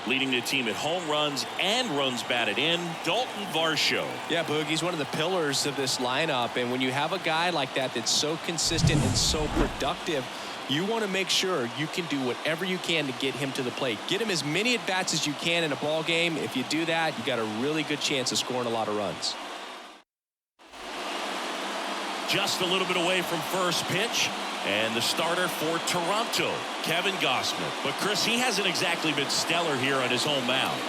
leading the team in home runs and runs batted in, Dalton Varsho. Yeah, Boog, he's one of the pillars of this lineup, and when you have a guy like that that's so consistent and so productive, you want to make sure you can do whatever you can to get him to the plate. Get him as many at-bats as you can in a ball game. If you do that, you got a really good chance of scoring a lot of runs. Just a little bit away from first pitch, and the starter for Toronto, Kevin Gausman. But Chris, he hasn't exactly been stellar here on his home mound.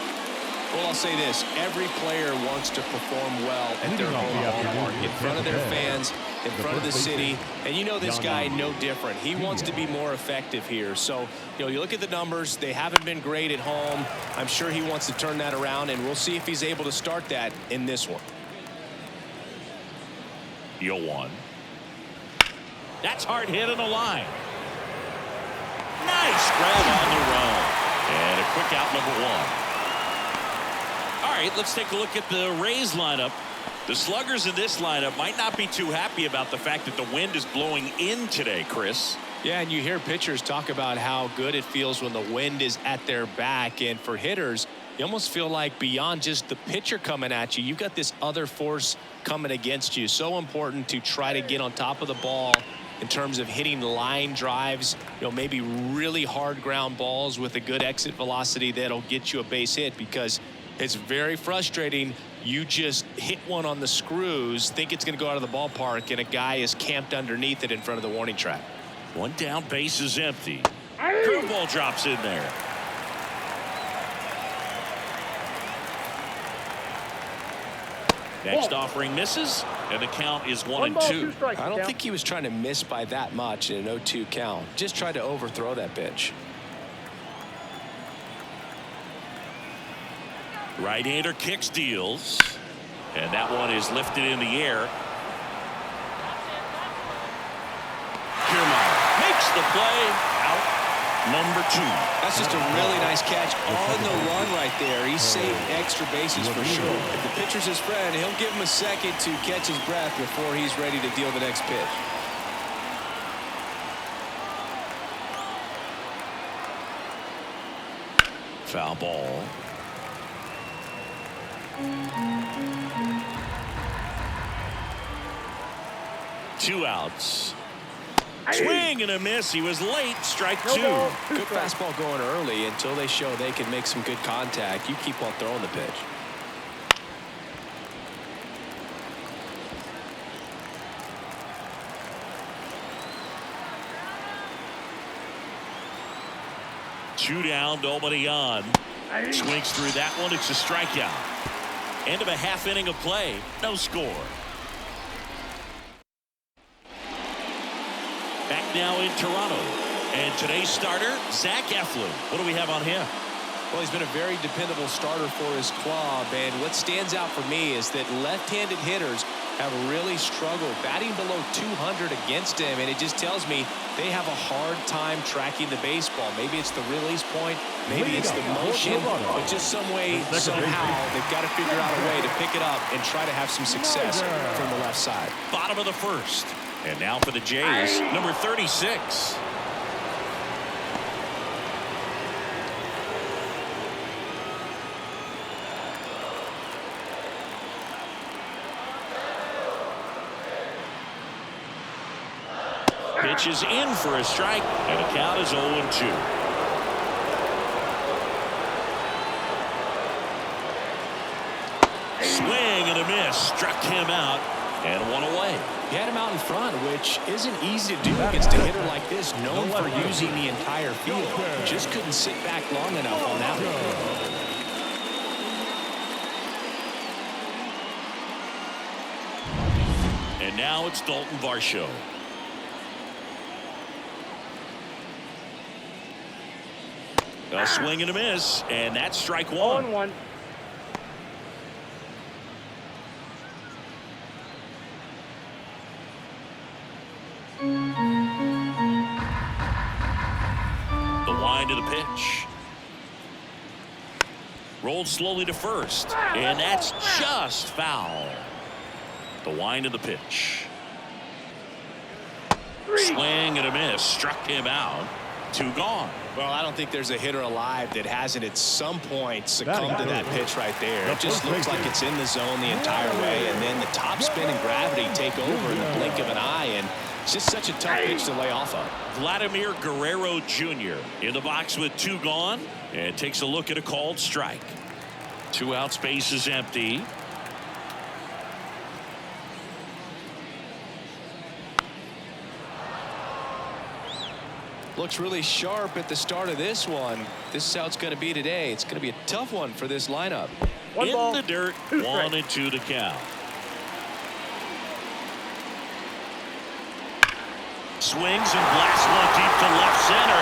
Well, I'll say this. Every player wants to perform well at their home ballpark, in front of their fans, in front of the city. And you know this guy no different. He wants to be more effective here. So, you look at the numbers. They haven't been great at home. I'm sure he wants to turn that around, and we'll see if he's able to start that in this one. 0-1. That's hard hit in the line. Nice grab on the run. And a quick out, number 1. All right, let's take a look at the Rays lineup. The sluggers in this lineup might not be too happy about the fact that the wind is blowing in today, Chris. Yeah, and you hear pitchers talk about how good it feels when the wind is at their back. And for hitters, you almost feel like beyond just the pitcher coming at you, you've got this other force coming against you. So important to try to get on top of the ball in terms of hitting line drives, maybe really hard ground balls with a good exit velocity that'll get you a base hit, because it's very frustrating. You just hit one on the screws, think it's going to go out of the ballpark, and a guy is camped underneath it in front of the warning track. One down, base is empty. Curveball drops in there. Next offering misses, and the count is 1-2. I don't think he was trying to miss by that much in an 0-2 count. Just tried to overthrow that pitch. Right-hander kicks, deals, and that one is lifted in the air. Kiermaier makes the play. Out, number 2. That's just a really nice catch on the run right there. He saved extra bases for sure. If the pitcher's his friend, he'll give him a second to catch his breath before he's ready to deal the next pitch. Foul ball. Two outs. Swing and a miss. He was late. Strike 2. Good fastball going early until they show they can make some good contact. You keep on throwing the pitch. Two down, nobody on. Swings through that one. It's a strikeout. End of a half inning of play. No score. Back now in Toronto. And today's starter, Zach Eflin. What do we have on him? Well, he's been a very dependable starter for his club. And what stands out for me is that left-handed hitters have really struggled batting below 200 against him. And it just tells me they have a hard time tracking the baseball. Maybe it's the release point. Maybe it's the motion. But just some way, somehow, they've got to figure out a way to pick it up and try to have some success from the left side. Bottom of the first. And now for the Jays, number 36. Pitch is in for a strike, and the count is 0-2. Swing and a miss. Struck him out, and one away. He had him out in front, which isn't easy to do against a hitter like this, known for using the entire field. Just couldn't sit back long enough on that one. And now it's Dalton Varsho. A swing and a miss, and that's strike 1. 0-1. The wind of the pitch. Rolled slowly to first, and that's just foul. The wind of the pitch. Swing and a miss. Struck him out. 2 gone. Well, I don't think there's a hitter alive that hasn't at some point succumbed to that pitch right there. It just looks like it's in the zone the entire way, and then the top spin and gravity take over in the blink of an eye, and it's just such a tough pitch to lay off of. Vladimir Guerrero Jr. in the box with 2 gone, and takes a look at a called strike. 2 outs, base is empty. Looks really sharp at the start of this one. This is how it's going to be today. It's going to be a tough one for this lineup. In the dirt, 1-2 to count. Swings and blasts one deep to left center.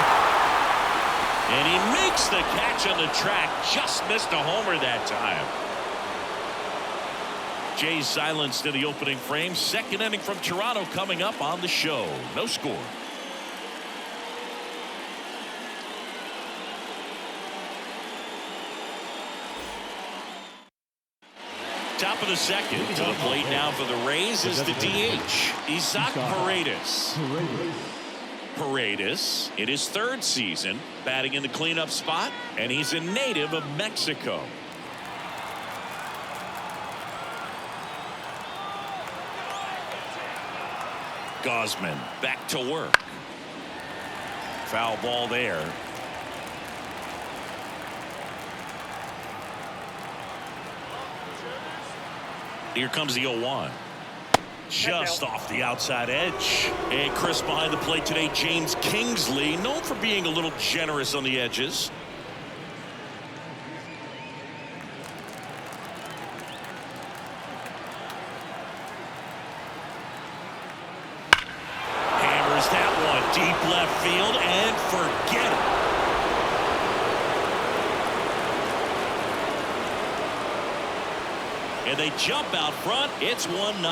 And he makes the catch on the track. Just missed a homer that time. Jay's silenced in the opening frame. Second inning from Toronto coming up on the show. No score. Top of the second. To the plate now for the Rays is the DH, Isaac Paredes. Paredes in his 3rd season batting in the cleanup spot, and he's a native of Mexico. Gosman back to work. Foul ball there. Here comes the 0-1. Just off the outside edge. And Chris behind the plate today, James Kingsley, known for being a little generous on the edges. Hammers that one deep left field and forget it. And they jump out front. It's 1-0.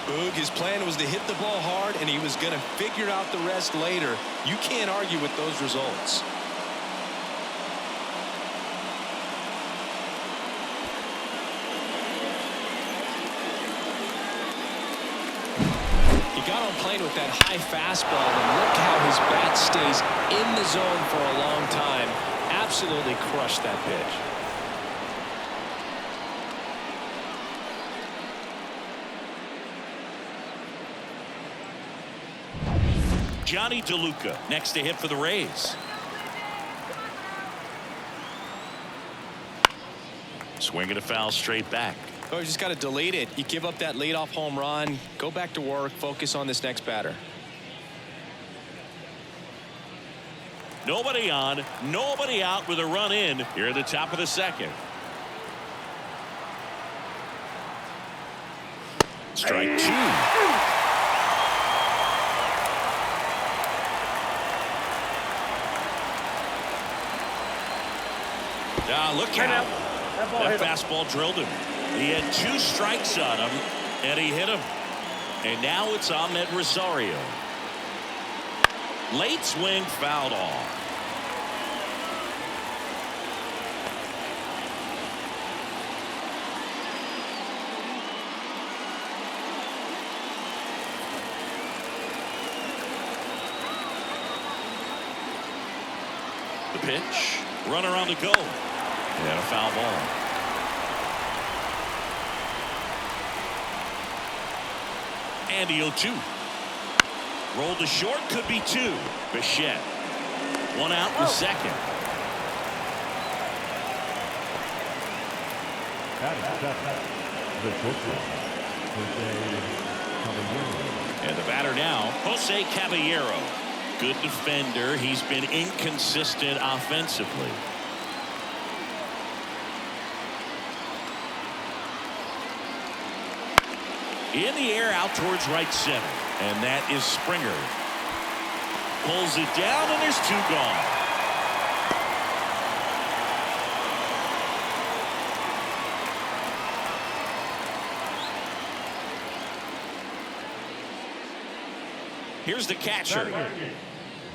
Boog, his plan was to hit the ball hard, and he was going to figure out the rest later. You can't argue with those results. He got on plane with that high fastball, and look how his bat stays in the zone for a long time. Absolutely crushed that pitch. Johnny DeLuca next to hit for the Rays. Swinging a foul straight back. Oh, you just got to delete it. You give up that leadoff home run. Go back to work. Focus on this next batter. Nobody on, nobody out with a run in here at the top of the second. Strike 2. Look out. That fastball drilled him. He had 2 strikes on him, and he hit him. And now it's Ahmed Rosario. Late swing fouled off. The pitch. Runner on the go. And a foul ball. And the 0-2. Rolled to short, could be 2. Bichette. 1 out in the second. And the batter now, Jose Caballero. Good defender. He's been inconsistent offensively. In the air out towards right center. And that is Springer. Pulls it down, and there's 2 gone. Here's the catcher.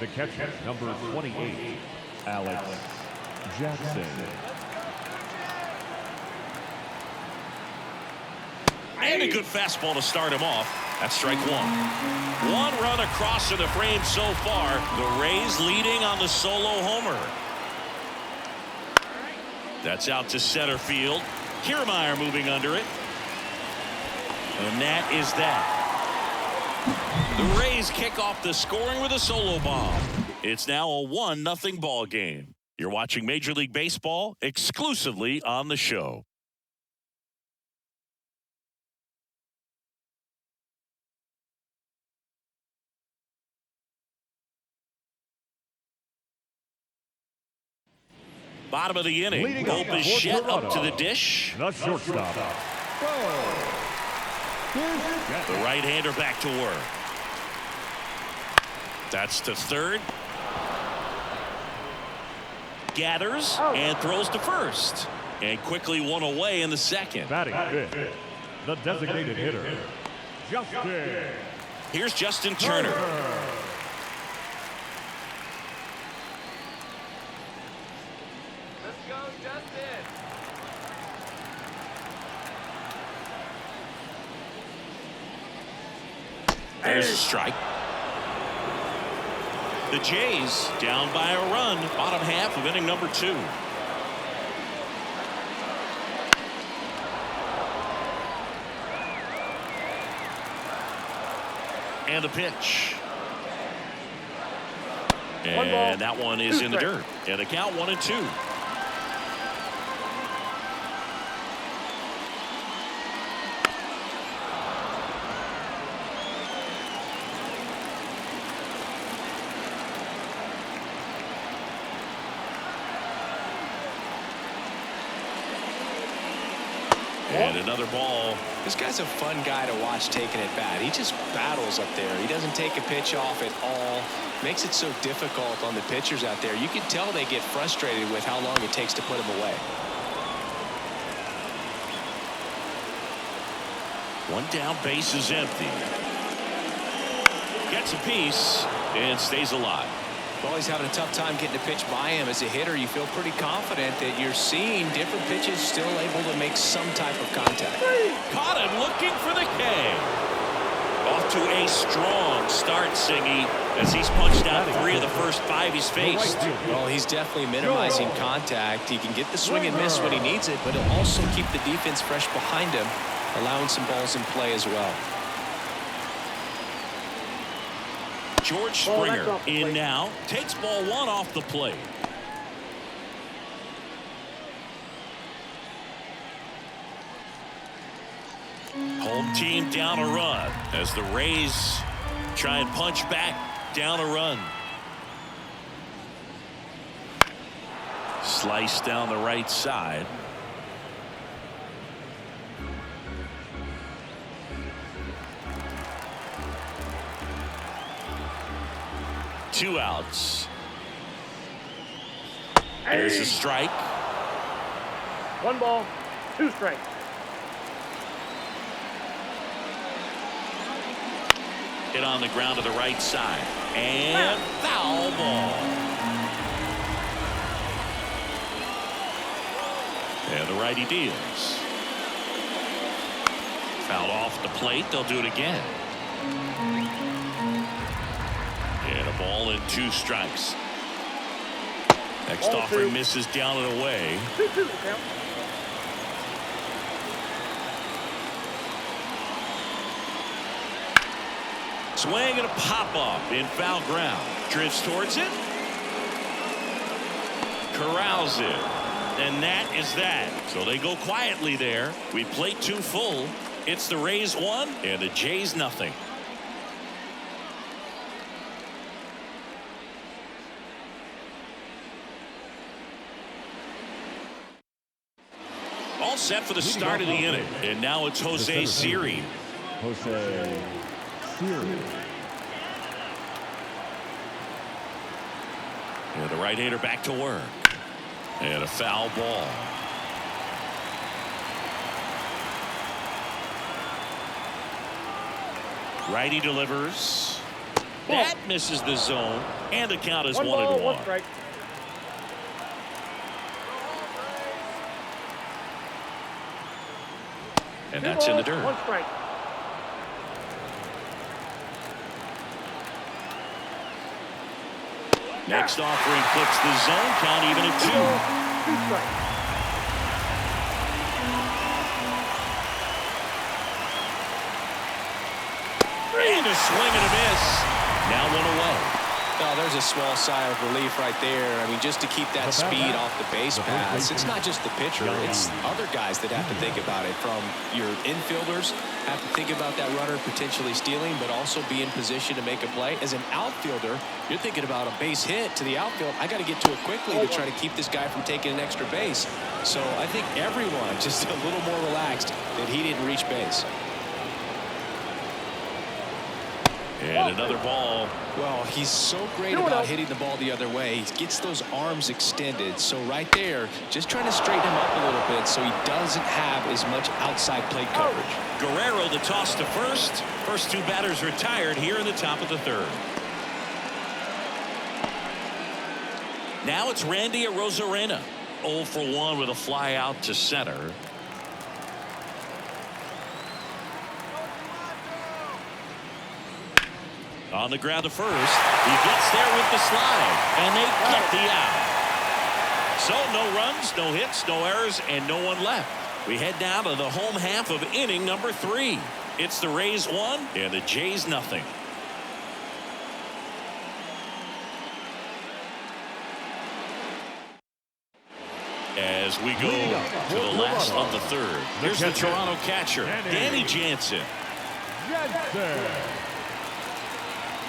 The catcher, number 28, Alex Jackson. And a good fastball to start him off. That's strike one. One run across to the frame so far. The Rays leading on the solo homer. That's out to center field. Kiermaier moving under it. And that is that. The Rays kick off the scoring with a solo bomb. It's now a 1-0 ball game. You're watching Major League Baseball exclusively on the show. Bottom of the inning. Leading off Bichette for up to the dish. The shortstop. The right-hander back to work. That's to third. Gathers and throws to first. And quickly one away in the second. Batting fifth, the designated hitter, Justin. Here's Justin Turner. There's a strike. The Jays down by a run, bottom half of inning number 2. And the pitch. And that one is in the dirt. And the count 1-2. And another ball. This guy's a fun guy to watch taking at bat. He just battles up there. He doesn't take a pitch off at all. Makes it so difficult on the pitchers out there. You can tell they get frustrated with how long it takes to put him away. One down, base is empty. Gets a piece and stays alive. Well, he's having a tough time getting a pitch by him. As a hitter, you feel pretty confident that you're seeing different pitches still able to make some type of contact. Caught him looking for the K. Off to a strong start, Singy, as he's punched out 3 of the first 5 he's faced. Well, he's definitely minimizing contact. He can get the swing and miss when he needs it, but he'll also keep the defense fresh behind him, allowing some balls in play as well. George Springer in now. Takes ball 1 off the plate. Home team down a run as the Rays try and punch back down a run. Slice down the right side. Two outs. There's a strike. 1 ball, 2 strikes. Hit on the ground to the right side. And foul ball. And the righty deals. Fouled off the plate. They'll do it again. And a ball and 2 strikes. Next offering misses down and away. 2-2 count. Swing and a pop up in foul ground. Drifts towards it. Corrals it. And that is that. So they go quietly there. We plate 2 full. It's the Rays 1 and the Jays nothing. All set for the start of the inning. And now it's Jose Siri. Jose Siri. And the right-hander back to work. And a foul ball. Righty delivers. That misses the zone. And the count is 1 ball, 1 1-1. strike. And 2 that's in the balls, dirt. 1 strike. Next offering clips the zone count even at 2 2. balls, 2 strikes. And a swing and a miss. Now 1 away. Oh, there's a small sigh of relief right there. I mean, just to keep that speed off the base pass. It's not just the pitcher. It's other guys that have to think about it. From your infielders, have to think about that runner potentially stealing, but also be in position to make a play. As an outfielder, you're thinking about a base hit to the outfield. I got to get to it quickly to try to keep this guy from taking an extra base. So I think everyone just a little more relaxed that he didn't reach base. And another ball. Well, he's so great about hitting the ball the other way. He gets those arms extended. So right there, just trying to straighten him up a little bit so he doesn't have as much outside plate coverage. Guerrero the toss to first. First 2 batters retired here in the top of the 3rd. Now it's Randy Arozarena. 0 for 1 with a fly out to center. On the ground to first. He gets there with the slide. And they get the out. So no runs, no hits, no errors, and no one left. We head down to the home half of inning number 3. It's the Rays 1 and the Jays nothing. As we go to the last of the 3rd. Here's the Toronto catcher, Danny Jansen.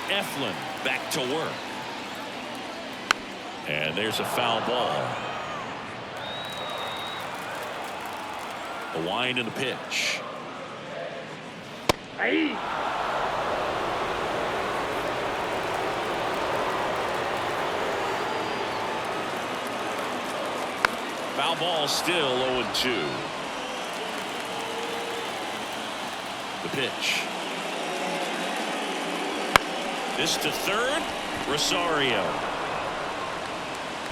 Eflin back to work. And there's a foul ball. A wind in the pitch. Hey. Foul ball still 0-2. The pitch. This to third. Rosario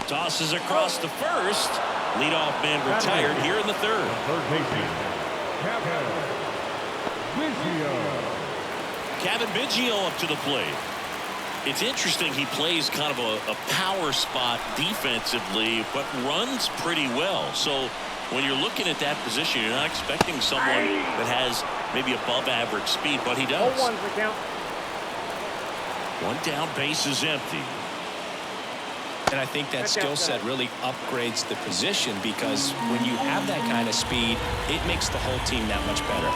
tosses across to first. Leadoff man retired here in the 3rd. Third baseman, Kevin Biggio up to the plate. It's interesting, he plays kind of a power spot defensively, but runs pretty well. So when you're looking at that position, you're not expecting someone that has maybe above average speed, but he does. 0-1 for count. 1 down, base is empty. And I think that skill set really upgrades the position, because when you have that kind of speed, it makes the whole team that much better.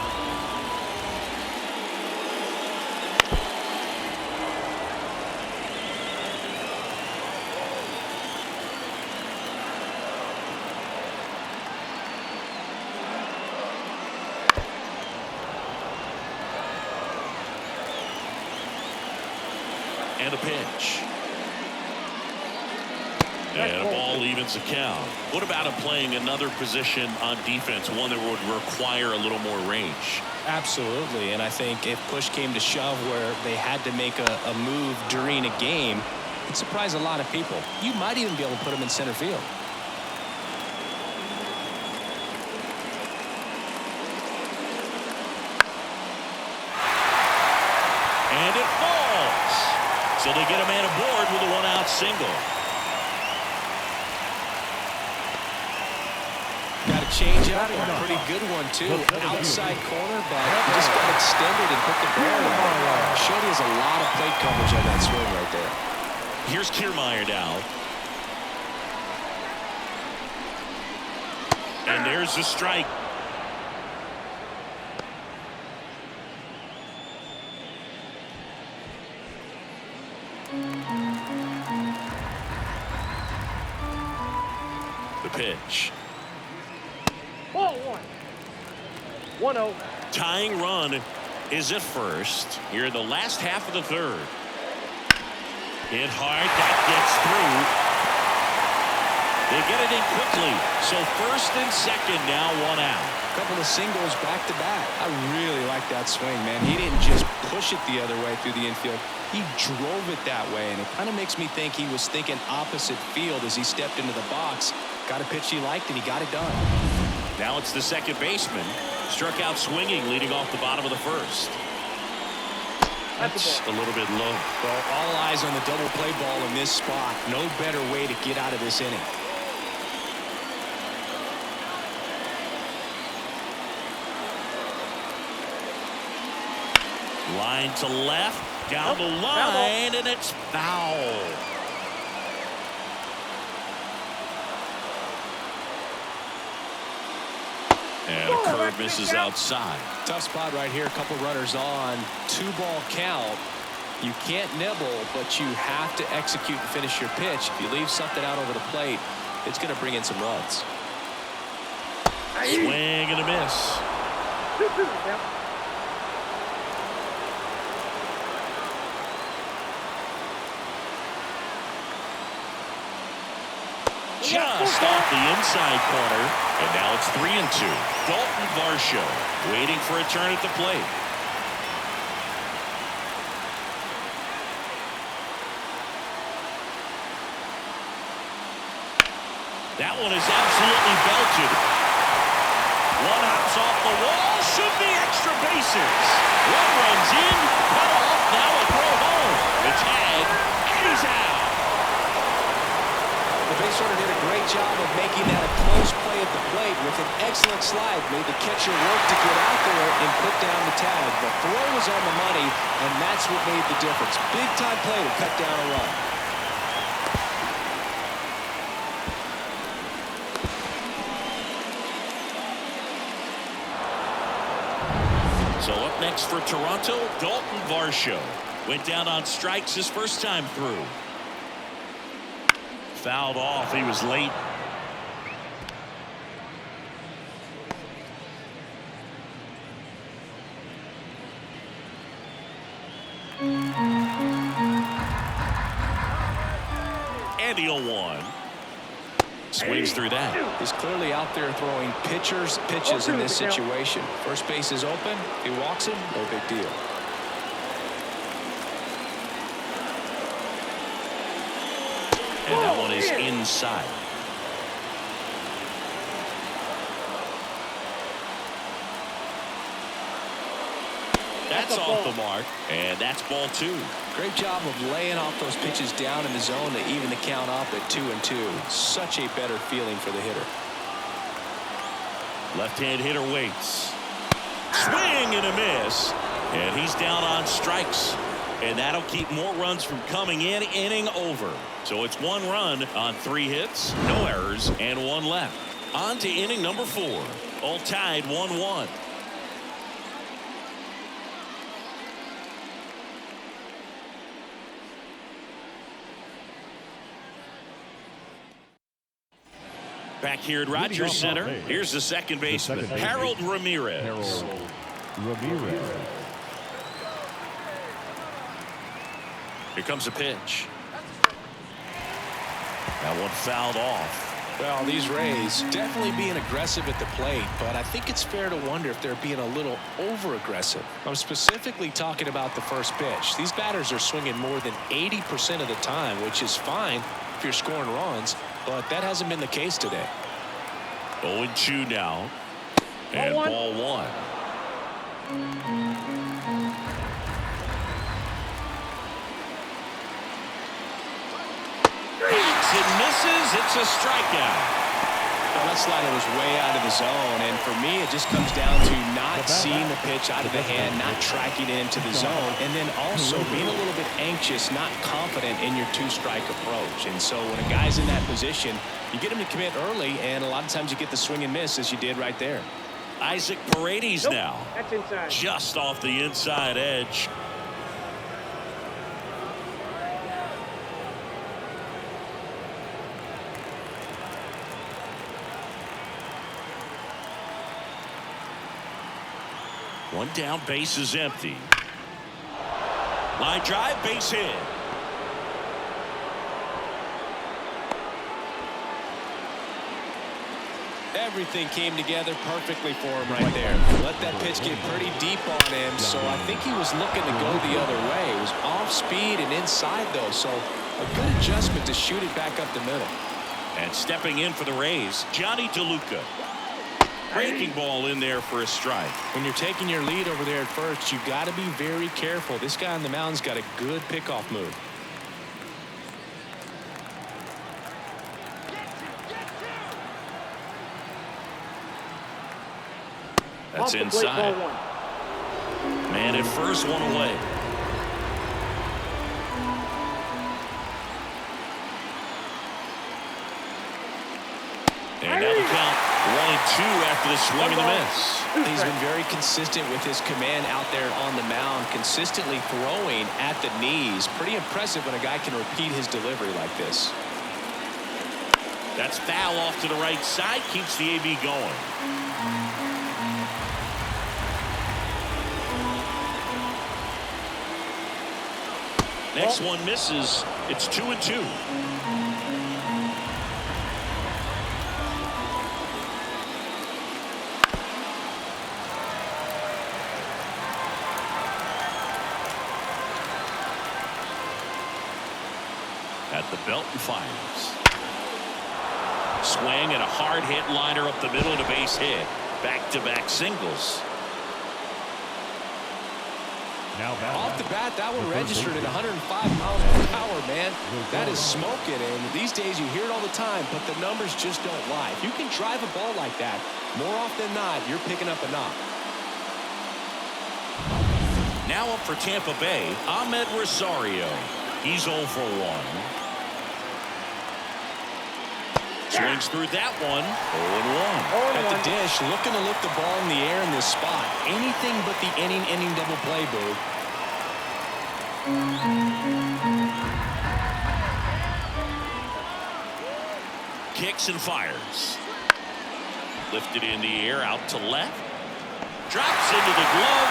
And a pitch. And a ball evens the count. What about him playing another position on defense, one that would require a little more range? Absolutely. And I think if push came to shove where they had to make a move during a game, it'd surprise a lot of people. You might even be able to put him in center field. And it falls. So they get a man aboard with a 1-out single. Got a change up, a pretty good one too. Outside corner, but just got extended and put the ball out. Showed he has a lot of plate coverage on that swing right there. Here's Kiermaier now. And there's the strike. The pitch. Ball 1. 1-0. Tying run is at first here in the last half of the 3rd. Hit hard. That gets through. They get it in quickly. So first and second now, 1 out. Couple of singles back to back. I really like that swing, man. He didn't just push it the other way through the infield. He drove it that way, and it kind of makes me think he was thinking opposite field as he stepped into the box. Got a pitch he liked, and he got it done. Now it's the second baseman, Struck out swinging, leading off the bottom of the first. That's a little bit low. Well, all eyes on the double play ball in this spot. No better way to get out of this inning. Line to left, down the line, and it's foul. And a curve misses outside. Tough spot right here. A couple runners on. 2-ball count. You can't nibble, but you have to execute and finish your pitch. If you leave something out over the plate, it's going to bring in some runs. Swing and a miss. Just off the inside corner, and now it's 3-2. Dalton Varsho waiting for a turn at the plate. That one is absolutely belted. One hops off the wall, should be extra bases. One runs in, cut off, now a throw home. The tag, and he's out. The base runner did a great job of making that a close play at the plate with an excellent slide. Made the catcher work to get out there and put down the tag. The throw was on the money, and that's what made the difference. Big time play to cut down a run. So up next for Toronto, Dalton Varsho. Went down on strikes his first time through. Fouled off. He was late. And the 0-1. Swings through that. He's clearly out there throwing pitches in this situation. First base is open. He walks him. No big deal. And that one is inside. That's off the mark, and that's ball 2. Great job of laying off those pitches down in the zone to even the count up at 2-2. Such a better feeling for the hitter. Left-hand hitter waits. Swing and a miss, and he's down on strikes. And that'll keep more runs from coming in. Inning over. So it's 1 run on 3 hits, no errors, and 1 left. On to inning number 4. All tied 1-1. Back here at Rogers Center, here's the second baseman, Harold Ramirez. Here comes a pitch. That one fouled off. Well, these Rays definitely being aggressive at the plate, but I think it's fair to wonder if they're being a little over-aggressive. I'm specifically talking about the first pitch. These batters are swinging more than 80% of the time, which is fine if you're scoring runs, but that hasn't been the case today. 0-2 now. And ball 1. It misses. It's a strikeout. Well, that slider was way out of the zone, and for me, it just comes down to not seeing the pitch out of the hand, not tracking it into the zone, and then also being a little bit anxious, not confident in your 2-strike approach. And so when a guy's in that position, you get him to commit early, and a lot of times you get the swing and miss, as you did right there. Isaac Paredes now. That's inside. Just off the inside edge. One down, base is empty. Line drive, base hit. Everything came together perfectly for him right there. Let that pitch get pretty deep on him, so I think he was looking to go the other way. It was off speed and inside, though, so a good adjustment to shoot it back up the middle. And stepping in for the Rays, Johnny DeLuca. Breaking ball in there for a strike. When you're taking your lead over there at first, you've got to be very careful. This guy on the mound's got a good pickoff move. That's inside. Man at first, one away. And now the count 1-2 after the swing and the miss. He's been very consistent with his command out there on the mound, consistently throwing at the knees. Pretty impressive when a guy can repeat his delivery like this. That's foul off to the right side, keeps the AB going. Next one misses. It's 2-2. At the belt and fires. Swing and a hard hit liner up the middle and a base hit. Back-to-back singles. Now off the bat, that one registered at 105 miles per hour, man. That is smoking, and these days you hear it all the time, but the numbers just don't lie. If you can drive a ball like that, more often than not, you're picking up a knock. Now up for Tampa Bay, Ahmed Rosario. He's 0 for 1. Swings through that one. 0-1. At the dish, looking to lift the ball in the air in this spot. Anything but the inning double play, boo. Kicks and fires. Lifted in the air, out to left. Drops into the glove.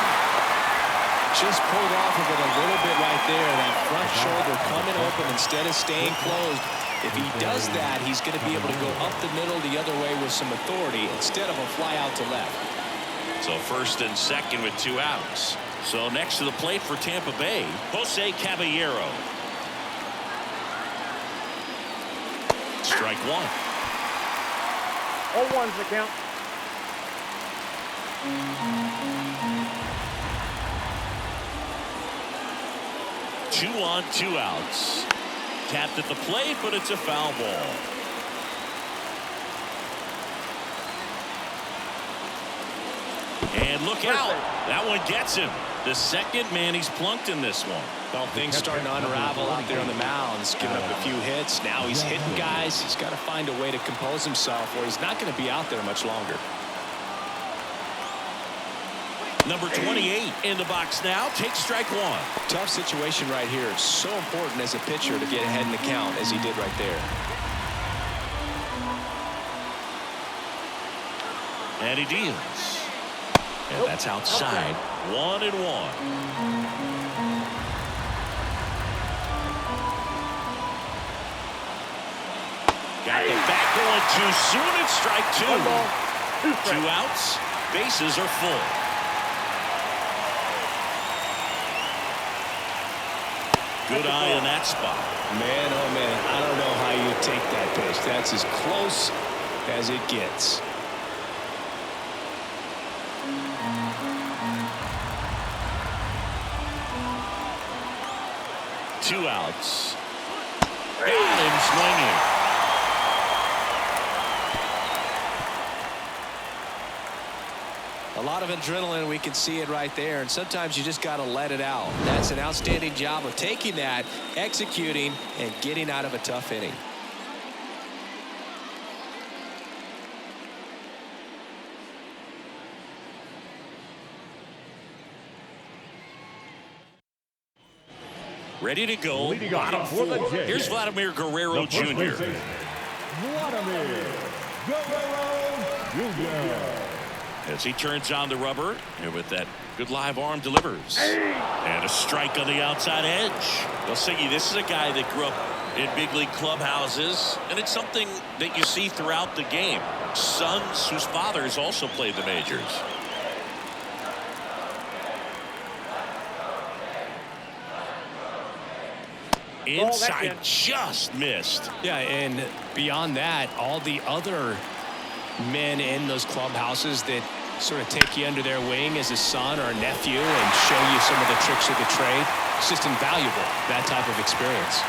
Just pulled off of it a little bit right there. That front shoulder coming open instead of staying closed. If he does that, he's going to be able to go up the middle the other way with some authority instead of a fly out to left. So first and second with 2 outs. So next to the plate for Tampa Bay, Jose Caballero. Strike one. 0-1's the count. Two on, 2 outs. Tapped at the plate, but it's a foul ball. And look out. That one gets him. The second man he's plunked in this one. Well, things starting to unravel out there on the mound. He's giving up a few hits. Now he's hitting guys. He's got to find a way to compose himself, or he's not going to be out there much longer. Number 28 in the box now. Takes strike one. Tough situation right here. So important as a pitcher to get ahead in the count as he did right there. And he deals. And that's outside. 1-1. Got the back going too soon. It's strike two. 2 outs. Bases are full. Good eye in that spot. Man, oh man, I don't know how you take that pitch. That's as close as it gets. Two outs. Got him swinging. A lot of adrenaline, we can see it right there, and sometimes you just got to let it out. That's an outstanding job of taking that, executing, and getting out of a tough inning. Ready to go. Leading Bottom off for the 4. Jays. Here's Vladimir Guerrero The first Jr. baseman, Vladimir Guerrero Jr. As he turns on the rubber, and with that good live arm delivers. And a strike on the outside edge. Well, Siggy, this is a guy that grew up in big league clubhouses, and it's something that you see throughout the game. Sons whose fathers also played the majors. Inside, just missed. Yeah, and beyond that, all the other men in those clubhouses that sort of take you under their wing as a son or a nephew and show you some of the tricks of the trade. It's just invaluable, that type of experience.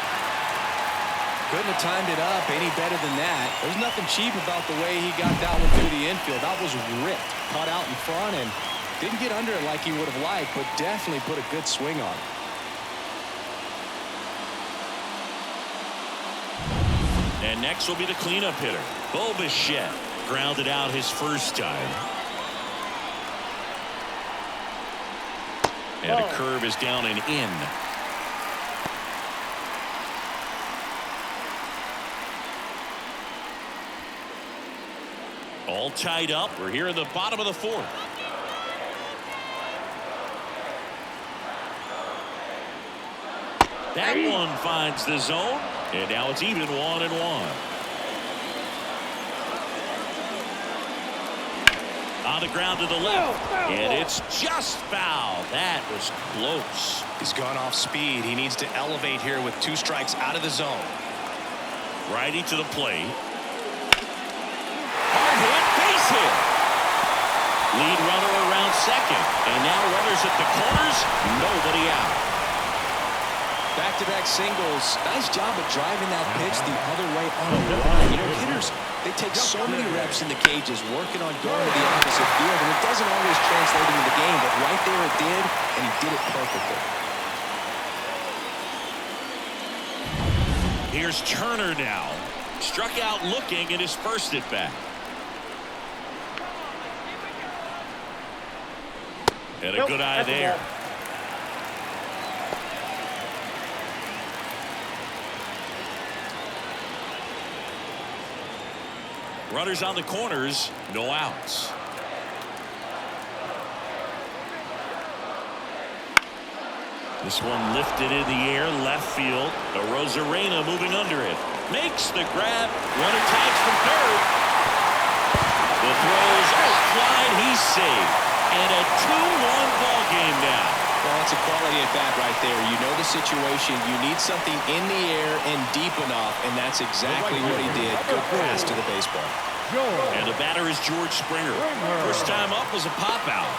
Couldn't have timed it up any better than that. There's nothing cheap about the way he got that one through the infield. That was ripped, caught out in front, and didn't get under it like he would have liked, but definitely put a good swing on it. And next will be the cleanup hitter, Bichette. Grounded out his first time. And a curve is down and in. All tied up. We're here in the bottom of the fourth. That one finds the zone, and now it's even 1-1. On the ground to the left, and it's just foul. That was close. He's gone off speed. He needs to elevate here with 2 strikes out of the zone. Righty to the plate. Hard hit, base hit. Lead runner around second, and now runners at the corners, nobody out. Back-to-back singles. Nice job of driving that pitch the other way on a line. You know, hitters, they take so many reps in the cages working on going to the opposite field, and it doesn't always translate into the game, but right there it did, and he did it perfectly. Here's Turner now. Struck out looking in his first at bat. And a good eye there. Runners on the corners, no outs. This one lifted in the air, left field. Arozarena moving under it. Makes the grab. Runner tags from third. The throws offline. He's safe. And a 2-1 ball game now. Well, it's a quality at bat right there. You know the situation. You need something in the air and deep enough, and that's exactly what he did. Good pass to the baseball. And the batter is George Springer. First time up was a pop out.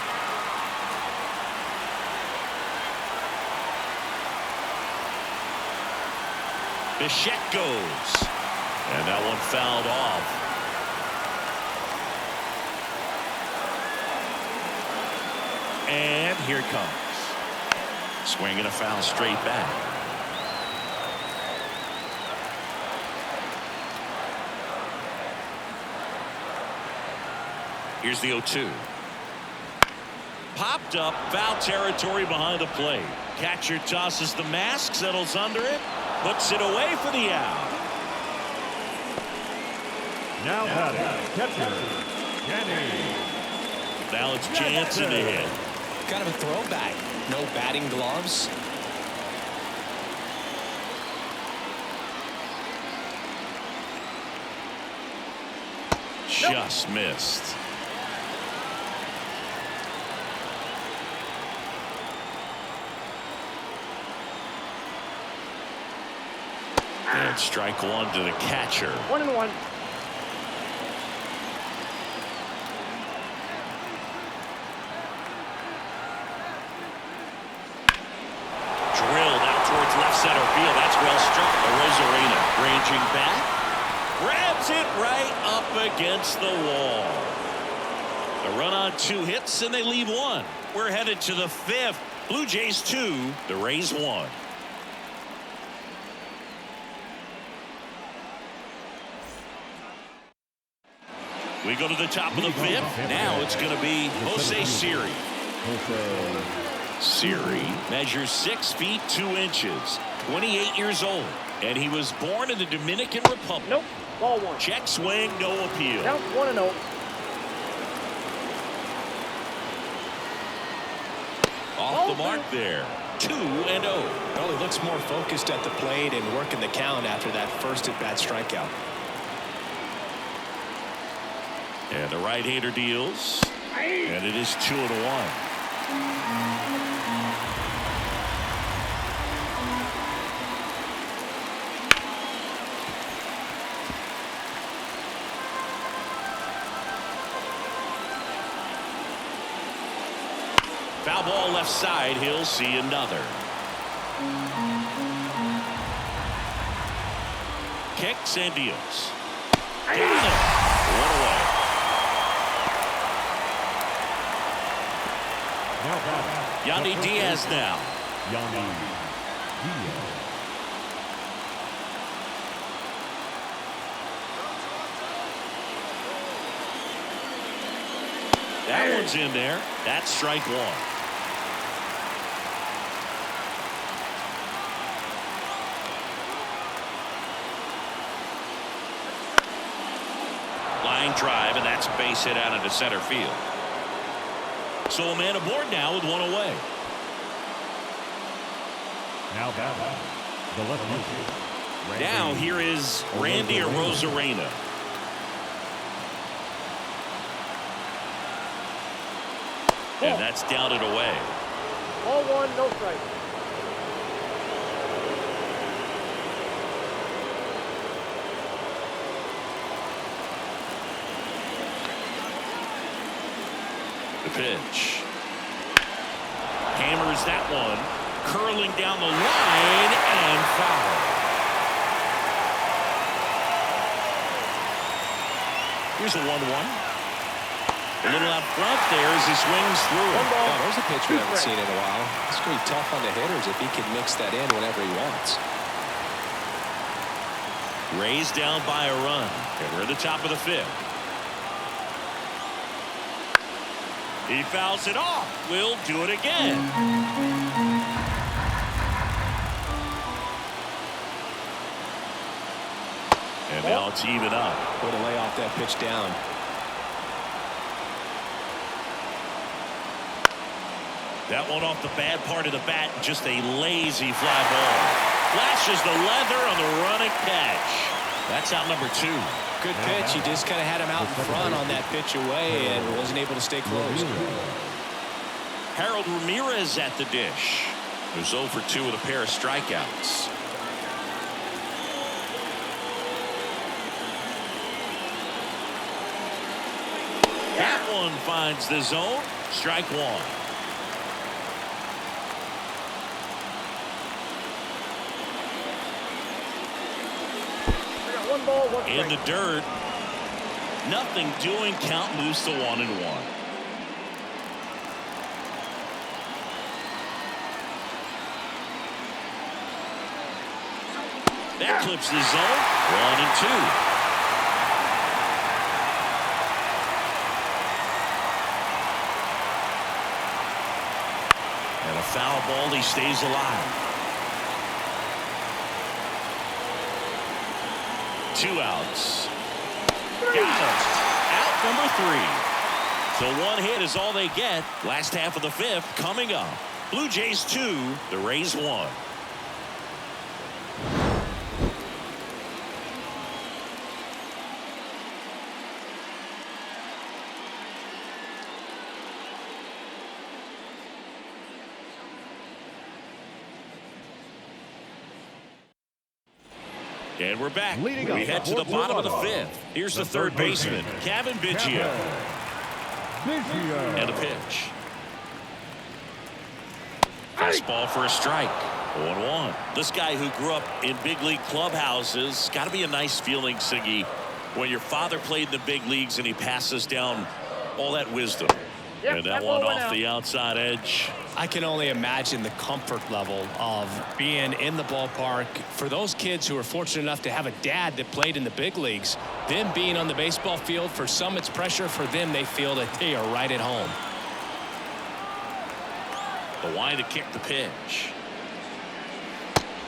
Bichette goes. And that one fouled off. And here it comes. Swing and a foul straight back. Here's the 0-2. Popped up, foul territory behind the plate. Catcher tosses the mask, settles under it, puts it away for the out. Now batting, catcher, Danny. Now it's Jansen to hit. Kind of a throwback. No batting gloves. Just missed. And strike one to the catcher. 1-1. Drilled out towards left center field. That's well struck. Arozarena ranging back. Grabs it right up against the wall. A run on 2 hits, and they leave 1. We're headed to the 5th. Blue Jays 2, the Rays 1. We go to the top of the 5th. Now it's going to be Jose Siri. Siri measures 6 feet 2 inches, 28 years old, and he was born in the Dominican Republic. Nope. Ball 1. Check swing, no appeal. Count 1-0. Off the mark there. 2-0. Well, he looks more focused at the plate and working the count after that first at bat strikeout. And the right-hander deals. And it is 2-1. Foul ball left side. He'll see another. Kicks and deals. Got it. One away. Yandy Diaz now. Yandy Diaz. That one's in there. That's strike one. Line drive, and that's a base hit out into center field. So a man aboard now with one away. Now batting, the left fielder. Now here is Randy Arozarena. And that's down and away. Ball one, no strike. The pitch. Hammers that one. Curling down the line and foul. Here's a 1-1. A little out front there as he swings through it. Oh, there's a pitch we haven't seen in a while. It's going to be tough on the hitters if he can mix that in whenever he wants. Raised down by a run. And we're at the top of the fifth. He fouls it off. We'll do it again. And now it's even up. Way to lay off that pitch down. That one off the bad part of the bat. Just a lazy fly ball. Flashes the leather on the running catch. That's out number 2. Good pitch. He just kind of had him out in front on that pitch away and wasn't able to stay close. Harold Ramirez at the dish. Who's 0 for 2 with a pair of strikeouts. That one finds the zone. Strike one. One ball, one strike. In the dirt. Nothing doing. Count moves to 1-1. That clips the zone. 1-2. And a foul ball. He stays alive. 2 outs. Got him. Out number 3. So 1 hit is all they get. Last half of the fifth coming up. Blue Jays 2, the Rays 1. And we're back. We head to the bottom of the fifth. Here's the third baseman, Kevin Biggio. And a pitch. Fastball for a strike. 0-1. This guy who grew up in big league clubhouses, got to be a nice feeling, Siggy, when your father played in the big leagues and he passes down all that wisdom. Yep, and that one one off out. the outside edge. I can only imagine the comfort level of being in the ballpark. For those kids who are fortunate enough to have a dad that played in the big leagues, them being on the baseball field, for some it's pressure. For them, they feel that they are right at home. The line to kick the pitch.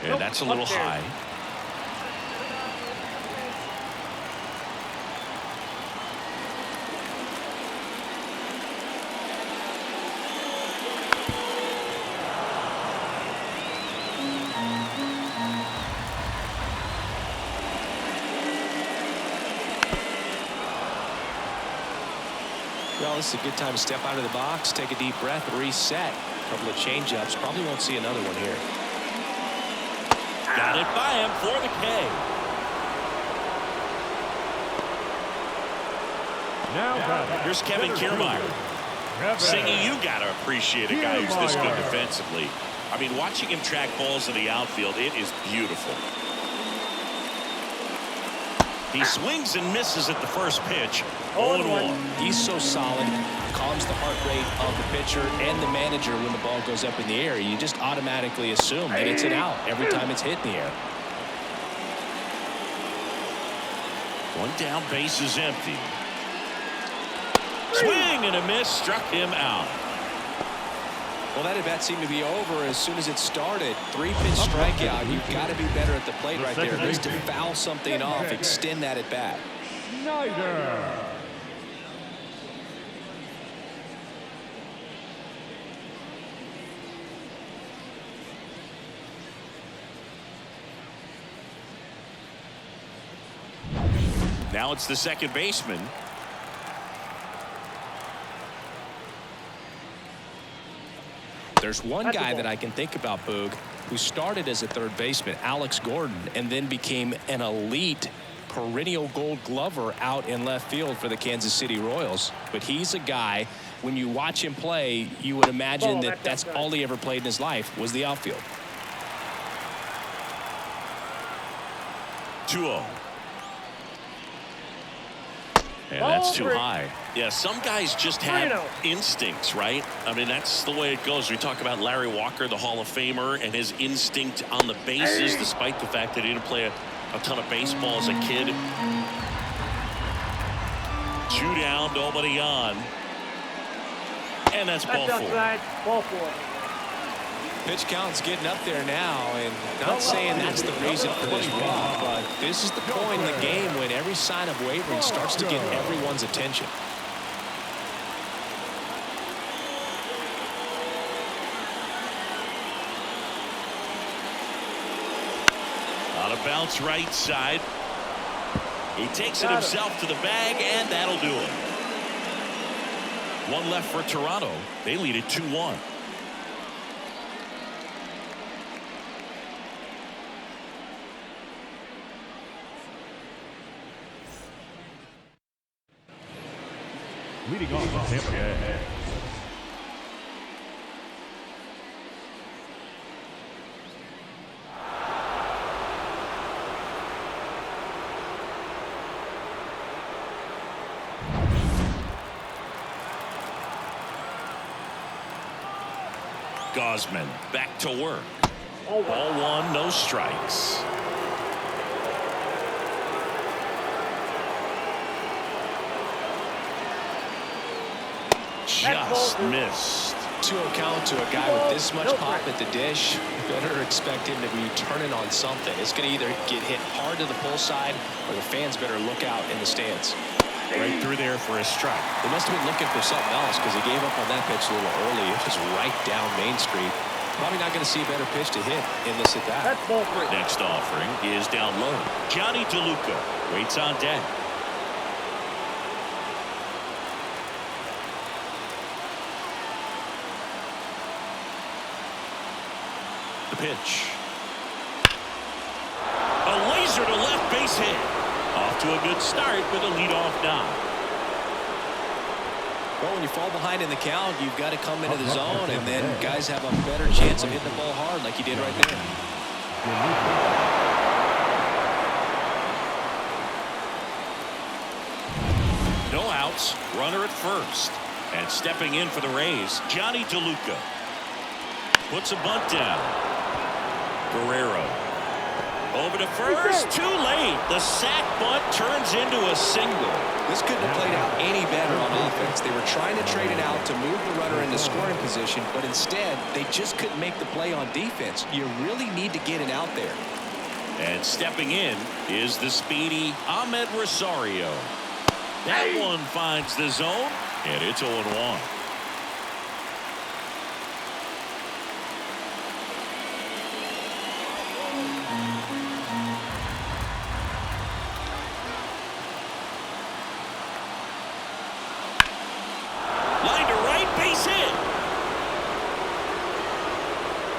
And that's a little high. Well, this is a good time to step out of the box, take a deep breath, reset. A couple of change-ups. Probably won't see another one here. Got it by him for the K. Now batting. Here's Kevin Kiermaier. Singy, you got to appreciate a guy who's this good defensively. I mean, watching him track balls in the outfield, it is beautiful. He swings and misses at the first pitch. 0-1. He's so solid, calms the heart rate of the pitcher and the manager when the ball goes up in the air. You just automatically assume that it's an out every time it's hit in the air. One down, base is empty. Swing and a miss, struck him out. Well, that at-bat seemed to be over as soon as it started. 3-pitch strikeout. You've got to be better at the plate right there. At least to foul something off, extend that at-bat. Now it's the second baseman. There's one guy that I can think about, Boog, who started as a third baseman, Alex Gordon, and then became an elite perennial Gold Glover out in left field for the Kansas City Royals. But he's a guy, when you watch him play, you would imagine that that's all he ever played in his life was the outfield. 2-0. And that's too high. Yeah, some guys just have instincts, right? I mean, that's the way it goes. We talk about Larry Walker, the Hall of Famer, and his instinct on the bases, despite the fact that he didn't play a ton of baseball as a kid. 2 down, nobody on. And that's ball 4. Pitch count's getting up there now, and not saying that's the reason for this walk, but This is the point in the game when every sign of wavering starts to get everyone's attention. On a bounce right side. He takes it himself to the bag, and that'll do it. One left for Toronto. They lead it 2-1. Leading off the Tampa Bay. Gosman back to work. Ball 1, no strikes. Just missed. 2-0 count to a guy with this much pop at the dish. You better expect him to be turning on something. It's going to either get hit hard to the pull side, or the fans better look out in the stands. Right through there for a strike. They must have been looking for something else because he gave up on that pitch a little early. It was right down Main Street. Probably not going to see a better pitch to hit in this at bat. Next offering is down low. Johnny DeLuca waits on deck. The pitch. A laser to left base hit. Off to a good start with a leadoff knock. Well, when you fall behind in the count, you've got to come into the zone, and then guys have a better chance of hitting the ball hard like he did right there. No outs, runner at first. And stepping in for the Rays, Johnny DeLuca. Puts a bunt down. Guerrero. Over to first, too late. The sac bunt turns into a single. This couldn't have played out any better on offense. They were trying to trade it out to move the runner into scoring position, but instead, they just couldn't make the play on defense. You really need to get it out there. And stepping in is the speedy Ahmed Rosario. That one finds the zone, and it's 0-1.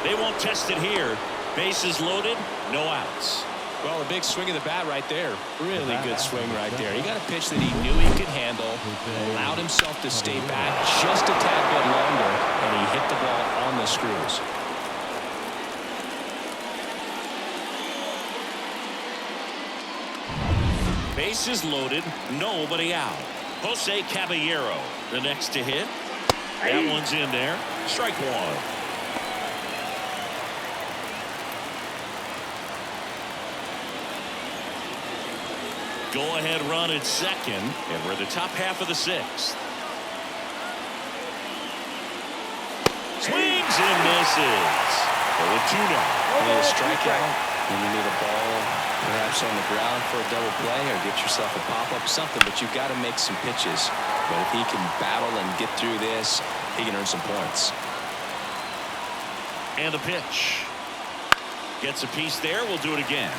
They won't test it here. Bases loaded, no outs. Well, a big swing of the bat right there. Really good swing right there. He got a pitch that he knew he could handle, allowed himself to stay back just a tad bit longer, and he hit the ball on the screws. Bases loaded, nobody out. Jose Caballero, the next to hit. That one's in there. Strike one. Go-ahead run at second, and we're the top half of the sixth. Swings and misses. Oh, 2 now. You need a strikeout, and you need a ball perhaps on the ground for a double play, or get yourself a pop-up, something, but you've got to make some pitches. But if he can battle and get through this, he can earn some points. And the pitch. Gets a piece there. We'll do it again.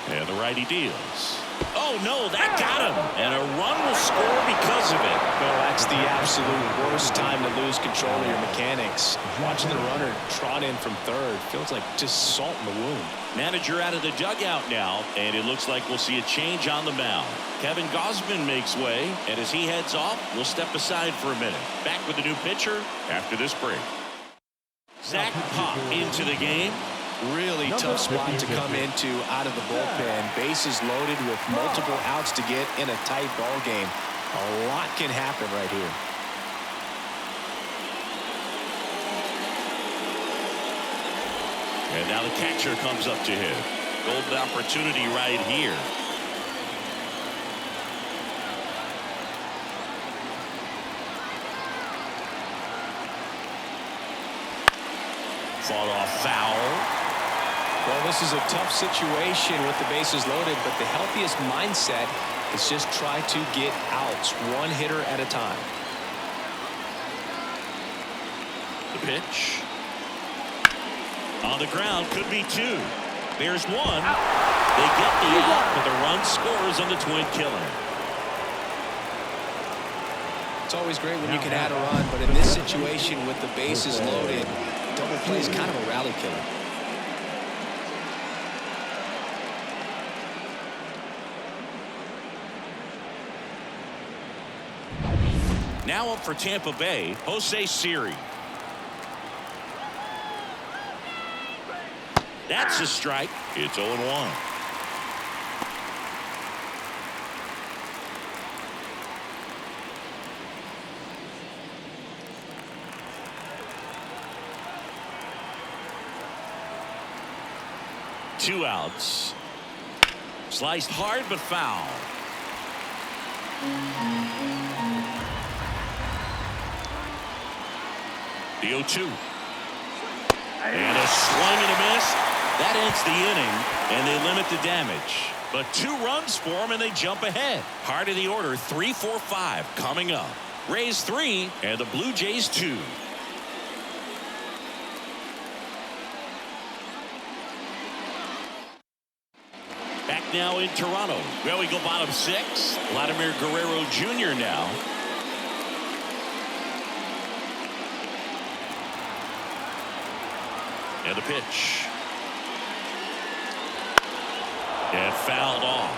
And the righty deals. Oh, no, that got him. And a run will score because of it. Well, that's the absolute worst time to lose control of your mechanics. Watching the runner trot in from third feels like just salt in the wound. Manager out of the dugout now, and it looks like we'll see a change on the mound. Kevin Gausman makes way, and as he heads off, we'll step aside for a minute. Back with the new pitcher after this break. Zach Pop into the game. Really tough spot to come into out of the bullpen. Bases loaded with multiple outs to get in a tight ball game. A lot can happen right here. And now the catcher comes up to hit. Golden opportunity right here. Fought off foul. Well, this is a tough situation with the bases loaded, but the healthiest mindset is just try to get outs, one hitter at a time. The pitch. On the ground, could be 2. There's 1. They get the out, but the run scores on the twin killer. It's always great when you can add a run, but in this situation with the bases loaded, double play is kind of a rally killer. Now up for Tampa Bay, Jose Siri. That's a strike. It's 0-1. Two outs. Sliced hard but foul. The 0-2. And a swing and a miss. That ends the inning, and they limit the damage. But 2 runs for them, and they jump ahead. Heart of the order, 3, 4, 5 coming up. Rays 3, and the Blue Jays 2. Back now in Toronto. Well, we go bottom 6. Vladimir Guerrero Jr. now. And the pitch. And fouled off.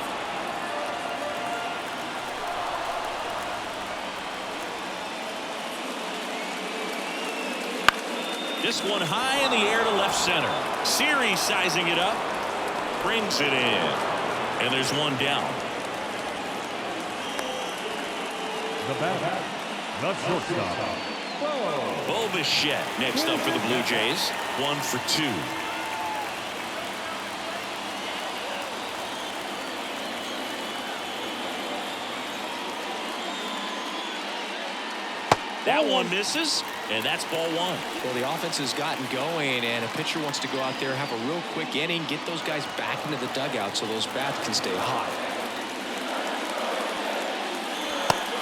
This one high in the air to left center. Siri sizing it up. Brings it in. And there's one down. The batter, the shortstop. Bo Bichette next up for the Blue Jays. 1 for 2. That one misses, and that's ball 1. Well, the offense has gotten going, and a pitcher wants to go out there, have a real quick inning, get those guys back into the dugout so those bats can stay hot.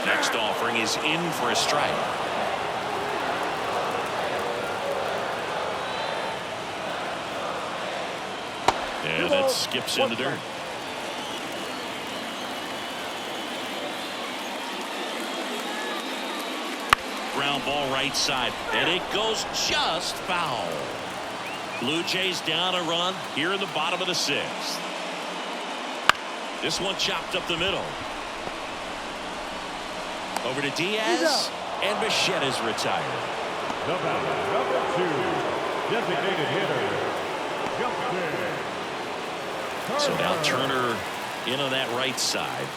Next offering is in for a strike. And that skips in the dirt. ground ball right side, and it goes just foul. Blue Jays down a run here in the bottom of the 6th. This one chopped up the middle. Over to Diaz, and Bichetta's retired. The batter, number 2, designated hitter, Justin. So now Turner in on that right side.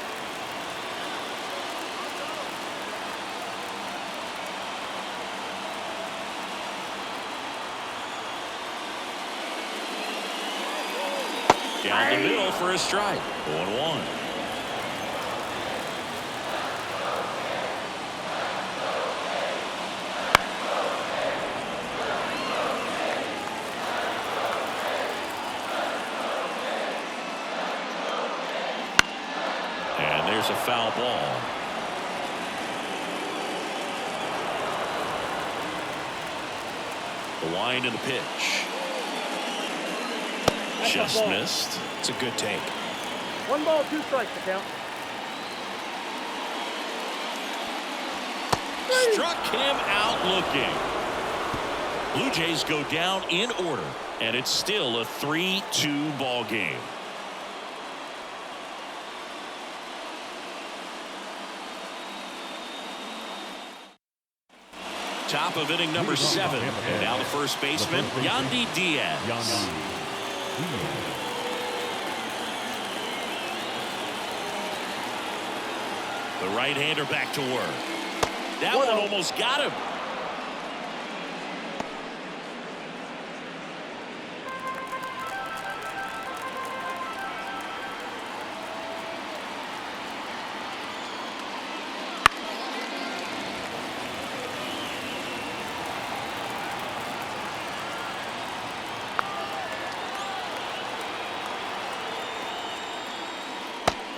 Down the middle for a strike. 1-1. And there's a foul ball. The wind and the pitch. Just missed. It's a good take. 1 ball, 2 strikes to count. Struck him out looking. Blue Jays go down in order, and it's still a 3-2 ball game. Top of inning number 7. And now the first baseman, Yandy Diaz. The right-hander back to work. That one almost got him.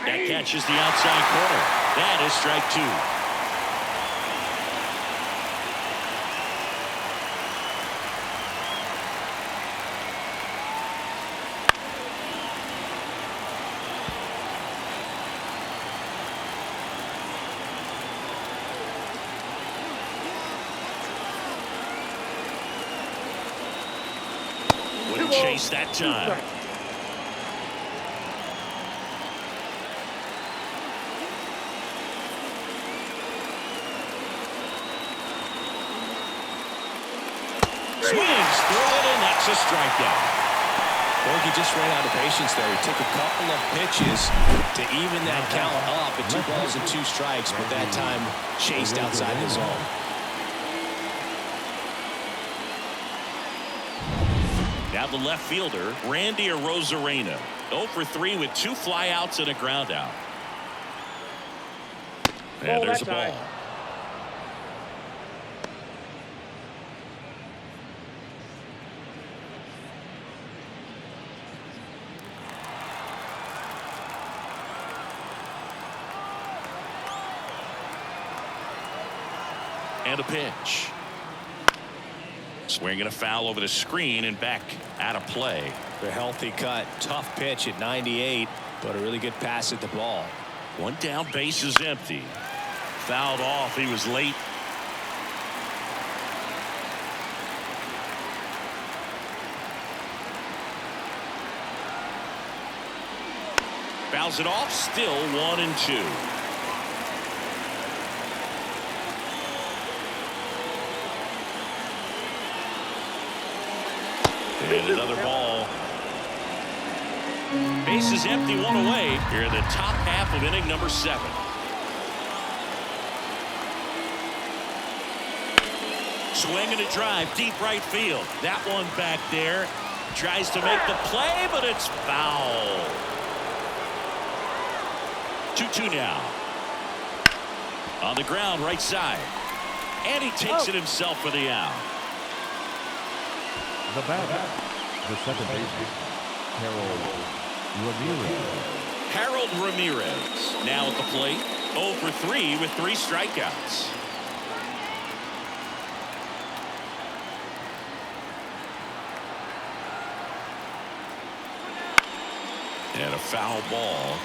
That catches the outside corner. That is strike 2. Wouldn't chase that time. Swings through it, and that's a strikeout. Borgie just ran out of patience there. He took a couple of pitches to even that count up at 2 balls and 2 strikes, but that time chased outside the zone. Now the left fielder, Randy Arozarena. 0 for 3 with 2 flyouts and a ground out. And there's a ball. And a pitch. Swinging a foul over the screen and back out of play. The healthy cut. Tough pitch at 98, but a really good pass at the ball. One down, base is empty. Fouled off. He was late. Fouls it off. Still 1-2. And another ball. Base is empty, 1 away here in the top half of inning number 7. Swinging a drive, deep right field. That one back there. Tries to make the play, but it's foul. 2-2 now. On the ground, right side. And he takes it himself for the out. The batter, the second baseman, Harold Ramirez now at the plate. 0 for 3 with 3 strikeouts. And a foul ball.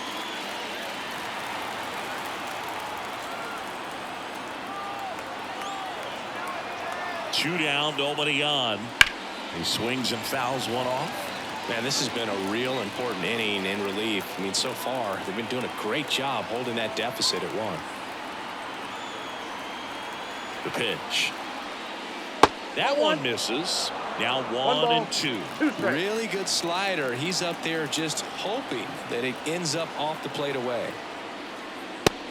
2 down, nobody on. He swings and fouls one off. Man, this has been a real important inning in relief. I mean, so far, they've been doing a great job holding that deficit at 1. The pitch. That one misses. Now 1 and 2. Really good slider. He's up there just hoping that it ends up off the plate away.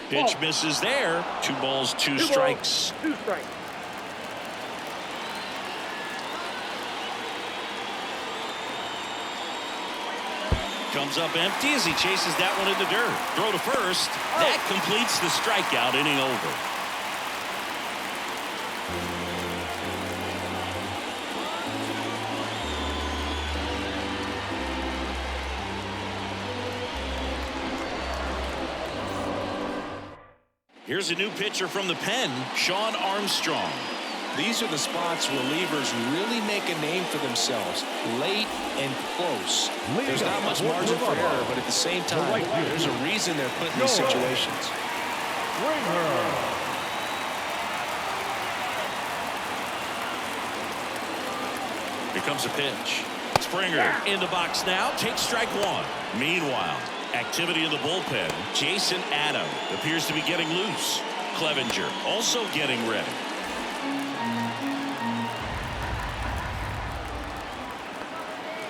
Pitch misses there. 2 balls, 2 strikes. 2 strikes. Comes up empty as he chases that one in the dirt. Throw to first. That completes the strikeout. Inning over. Here's a new pitcher from the pen, Sean Armstrong. These are the spots relievers really make a name for themselves. Late and close. There's not much margin for error, but at the same time, there's a reason they're put in these situations. Here comes a pitch. Springer in the box now. Takes strike 1. Meanwhile, activity in the bullpen. Jason Adam appears to be getting loose. Clevenger also getting ready.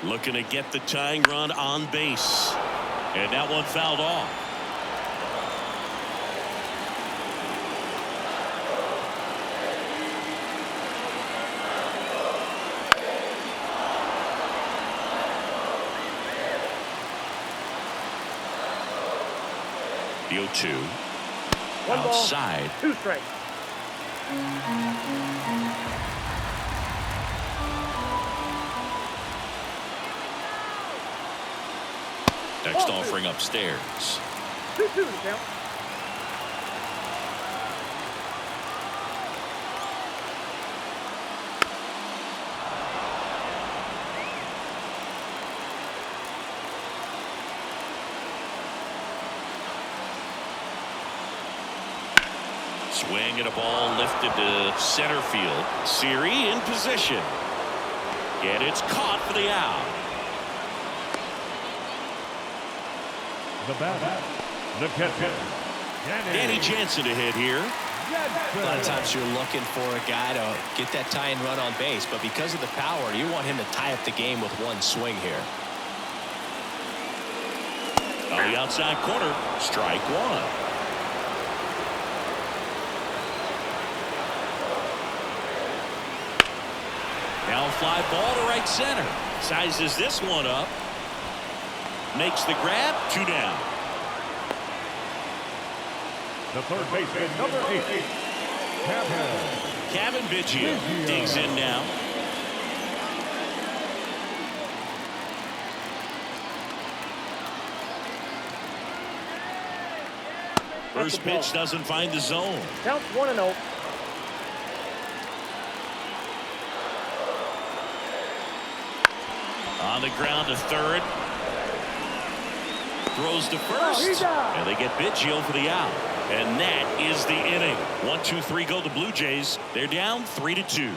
Looking to get the tying run on base. And that one fouled off. The 0-2. 1 ball, Outside. 2 strikes. Next offering upstairs. 2-2 to count. Swing and a ball lifted to center field. Siri in position. And it's caught for the out. The batter, the catcher, Danny Jansen to hit here. A lot of times you're looking for a guy to get that tying run on base, but because of the power, you want him to tie up the game with 1 swing here. On the outside corner, strike 1. Now a fly ball to right center. Sizes this one up. Makes the grab. 2 down. the third baseman, number 8, Kevin Biggio digs in now. First pitch doesn't find the zone. Counts 1-0. On the ground to third. Throws to first. And they get Biggio for the out. And that is the inning. 1-2-3 go the Blue Jays. They're down 3-2.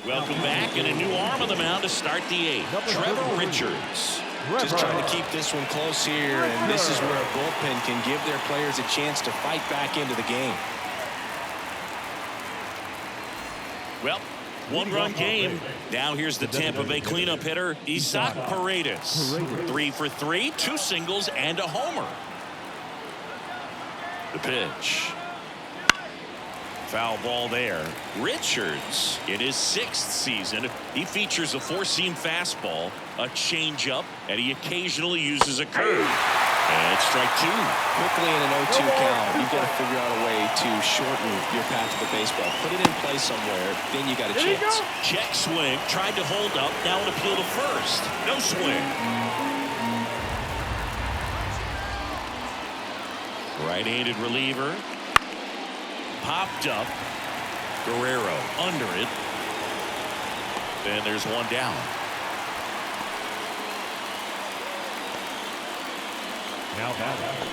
Welcome back, and a new arm on the mound to start the 8th. Trevor Richards. Just trying to keep this one close here, and this is where a bullpen can give their players a chance to fight back into the game. Well, one-run game. Now here's the Tampa Bay cleanup hitter, Isaac Paredes. 3 for 3, 2 singles, and a homer. The pitch. Foul ball there. Richards, in his 6th season, he features a 4-seam fastball, a changeup, and he occasionally uses a curve. And it's strike 2. Quickly in an 0-2 count, you've got to figure out a way to shorten your path to the baseball. Put it in play somewhere, then you got a chance. Check swing, tried to hold up, now an appeal to first. No swing. Right-handed reliever. Popped up. Guerrero under it. And there's one down. Now batting,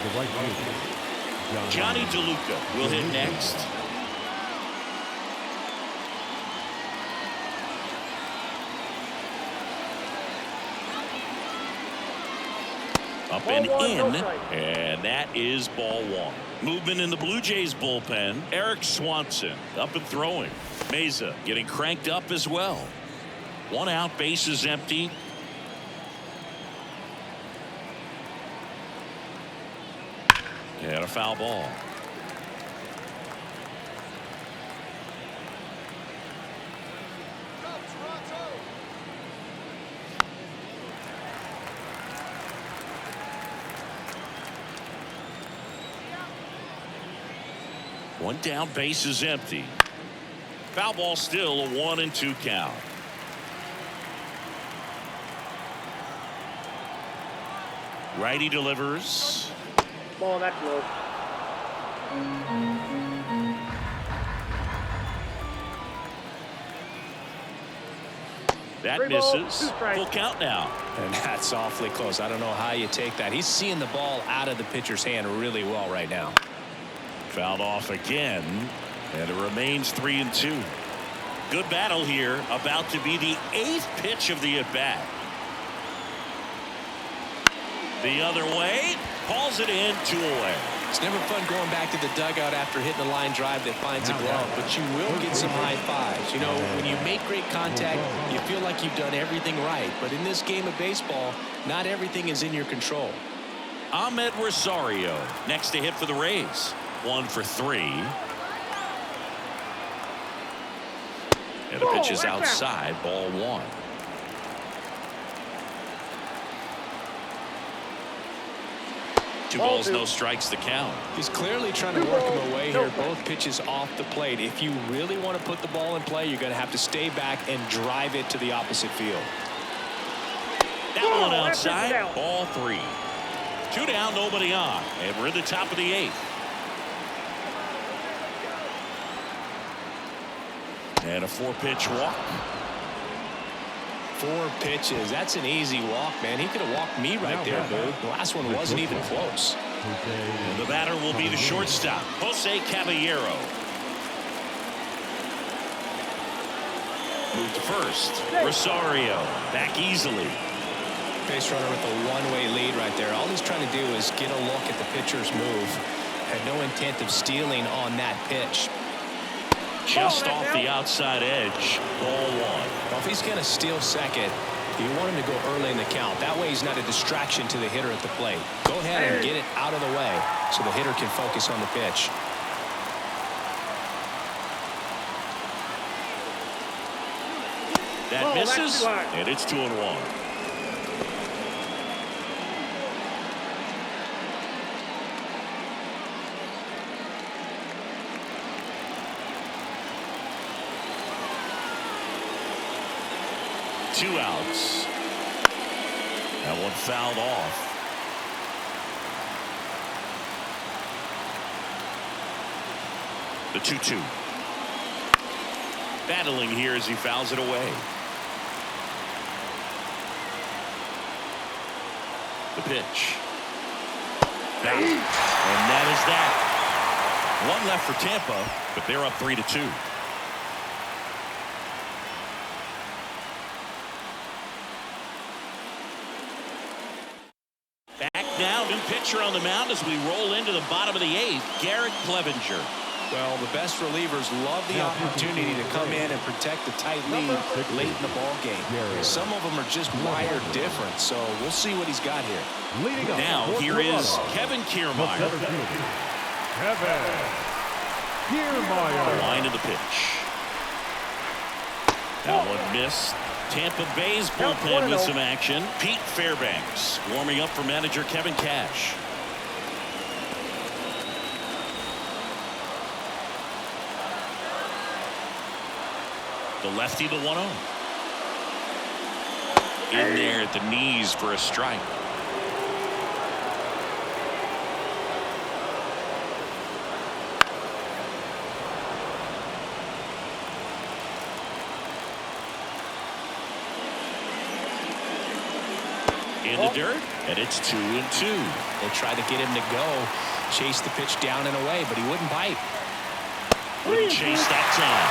the right fielder, Johnny DeLuca will hit next. Up and in, and that is ball one. Movement in the Blue Jays bullpen. Eric Swanson up and throwing. Meza getting cranked up as well. One out, bases empty. And a foul ball. One down, base is empty. Foul ball, still a 1-2 count. Righty delivers. Ball in that glove. That 3 balls, misses. 2 strikes. Full count now. And that's awfully close. I don't know how you take that. He's seeing the ball out of the pitcher's hand really well right now. Fouled off again, and it remains 3-2. Good battle here. About to be the 8th pitch of the at-bat. The other way, calls it in, 2 away. It's never fun going back to the dugout after hitting a line drive that finds a glove, but you will get some high fives. You know, when you make great contact, you feel like you've done everything right. But in this game of baseball, not everything is in your control. Ahmed Rosario next to hit for the Rays. 1 for 3. And the pitch is outside, ball 1. Two balls, no strikes to count. He's clearly trying to work him away here. Both pitches off the plate. If you really want to put the ball in play, you're going to have to stay back and drive it to the opposite field. That one outside, ball 3. 2 down, nobody on, and we're in the top of the 8th. And a 4-pitch walk. 4 pitches. That's an easy walk, man. He could have walked me right there, Boo. The last one wasn't even close. And the batter will be the shortstop, Jose Caballero. Move to first. Rosario back easily. Base runner with a one-way lead right there. All he's trying to do is get a look at the pitcher's move. Had no intent of stealing on that pitch. Just off the outside edge, ball 1. Well, if he's going to steal second, you want him to go early in the count. That way he's not a distraction to the hitter at the plate. Go ahead and get it out of the way so the hitter can focus on the pitch. That misses, and it's 2-1. Two outs. That one fouled off. The 2-2. Battling here as he fouls it away. The pitch. Foul. And that is that. One left for Tampa, but they're up 3-2. Now, new pitcher on the mound as we roll into the bottom of the 8th, Garrett Clevenger. Well, the best relievers love the opportunity to come in and protect the tight lead late in the ball game. Some of them are just wired different, so we'll see what he's got here. Now, here is Kevin Kiermaier. Kevin Kiermaier. The line of the pitch. That one missed. Tampa Bay's bullpen with some action. Pete Fairbanks warming up for manager Kevin Cash. The lefty, the 1-0. In there at the knees for a strike. in the dirt, and it's 2-2. They tried to get him to go, chase the pitch down and away, but he wouldn't bite. Wouldn't chase that time.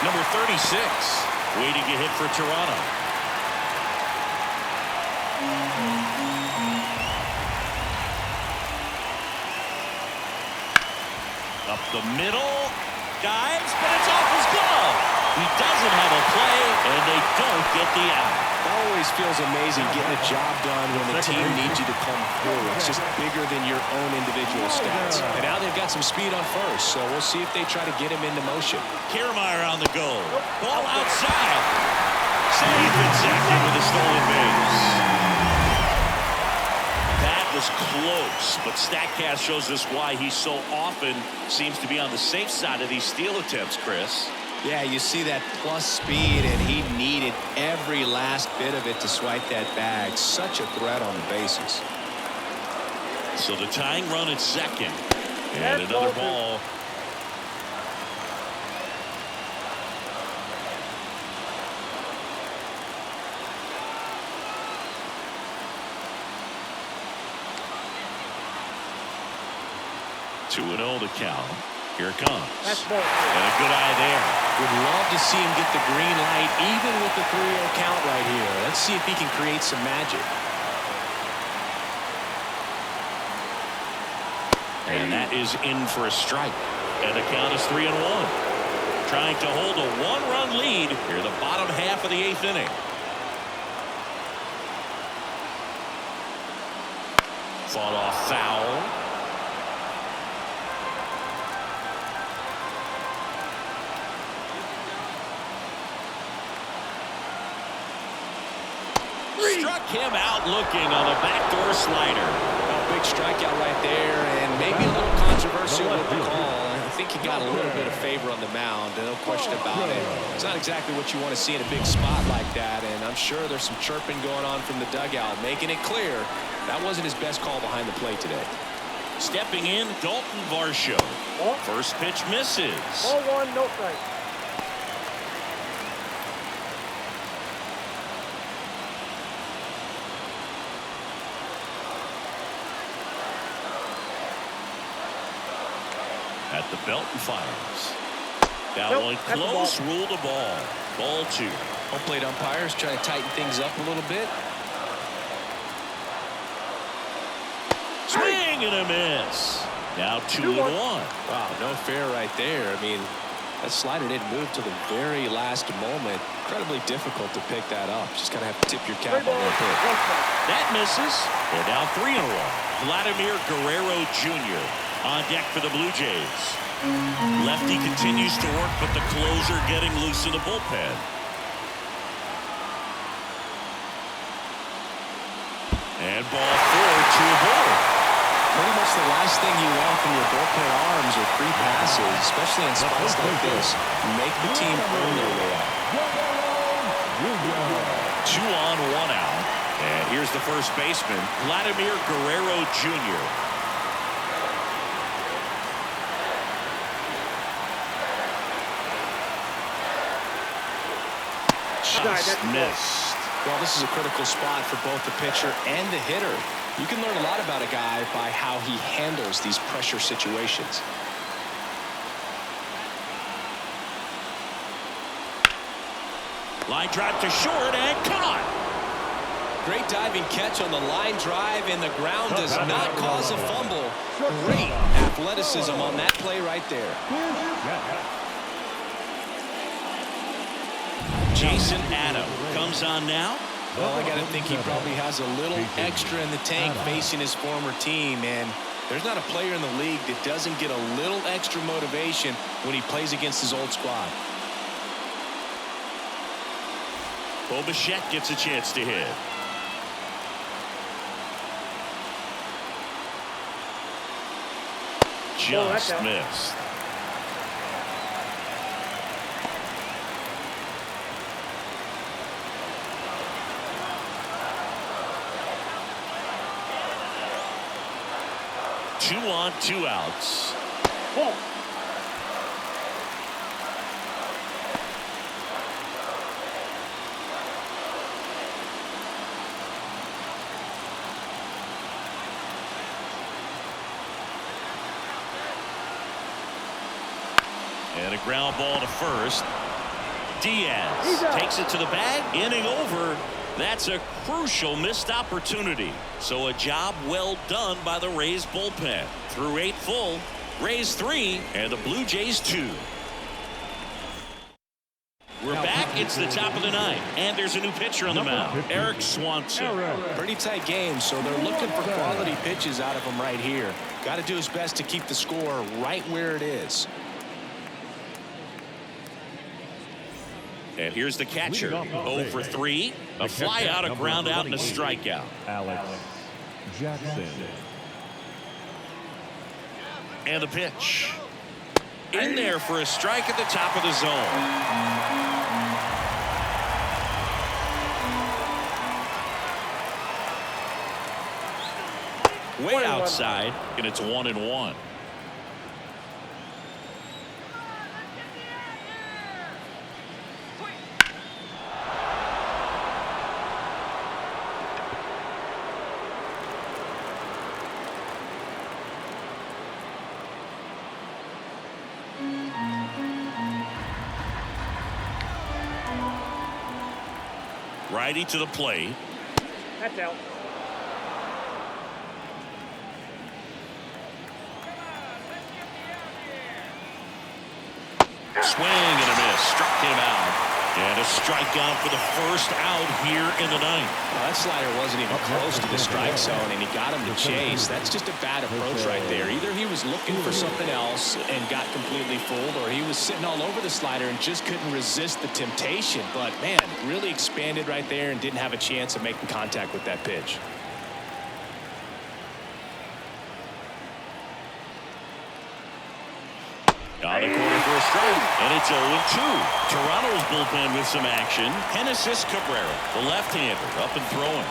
Number 36, waiting to hit for Toronto. Up the middle, dives, but it's off his glove. He doesn't have a play, and they don't get the out. Always feels amazing getting a job done when the team needs you to come through. It's just bigger than your own individual stats. And now they've got some speed on first, so we'll see if they try to get him into motion. Kiermaier on the go. Ball outside. Safe and Zach with a stolen base. That was close, but StatCast shows us why he so often seems to be on the safe side of these steal attempts, Chris. Yeah, you see that plus speed, and he needed every last bit of it to swipe that bag. Such a threat on the bases. So the tying run at second. And another ball. Two and 0 to count. Here it comes. That's ball. And a good eye there. Would love to see him get the green light, even with the 3-0 count right here. Let's see if he can create some magic. And that is in for a strike. And the count is 3-1. Trying to hold a one-run lead here the bottom half of the 8th inning. Fought off foul. Struck him out looking on a backdoor slider. Well, big strikeout right there, and maybe a little controversial with the call. I think he got a little bit of favor on the mound, no question about it. It's not exactly what you want to see in a big spot like that, and I'm sure there's some chirping going on from the dugout, making it clear that wasn't his best call behind the plate today. Stepping in, Dalton Varsho. First pitch misses. Ball one, no strike. At the belt and fires. That one close, ruled a ball. Ball 2. Home plate umpires trying to tighten things up a little bit. Swing and a miss. Now 2-1. Wow, no fair right there. I mean, that slider didn't move till the very last moment. Incredibly difficult to pick that up. Just kind of have to tip your cap on that pitch. That misses. And now 3-1. Vladimir Guerrero Jr. on deck for the Blue Jays. Lefty continues to work, but the closer getting loose in the bullpen. And ball 4, 2 aboard. Pretty much the last thing you want from your bullpen arms are free passes, especially in spots like this. Make the team earn their way out. 2 on, 1 out. And here's the first baseman, Vladimir Guerrero Jr. Just missed. Well, this is a critical spot for both the pitcher and the hitter. You can learn a lot about a guy by how he handles these pressure situations. Line drive to short and caught. Great diving catch on the line drive, and the ground does not cause a fumble. Great athleticism on that play right there. Jason Adam comes on now. Well, I got to think he probably has a little extra in the tank facing his former team, and there's not a player in the league that doesn't get a little extra motivation when he plays against his old squad. Bo Bichette gets a chance to hit. Just missed. Two on, 2 outs. Ball. And a ground ball to first. Diaz takes it to the bag. Inning over. That's a crucial missed opportunity. So a job well done by the Rays bullpen. Through 8 full. Rays 3 and the Blue Jays 2. We're back. It's the top of the 9th. And there's a new pitcher on the mound. Eric Swanson. Pretty tight game, so they're looking for quality pitches out of him right here. Got to do his best to keep the score right where it is. And here's the catcher. 0 for 3. A fly out, a ground out, and a strikeout. Alex Jackson. And the pitch. In there for a strike at the top of the zone. Way outside, and it's 1-1. Righty to the plate. That's out. Swing and a miss. Struck him out. And a strikeout for the first out here in the 9th. Well, that slider wasn't even close to the strike zone, and he got him to chase. That's just a bad approach right there. Either he was looking for something else and got completely fooled, or he was sitting all over the slider and just couldn't resist the temptation. But, man, really expanded right there and didn't have a chance of making contact with that pitch. On the corner for a strike, and it's 0-2. Toronto's bullpen with some action. Genesis Cabrera, the left-hander, up and throwing.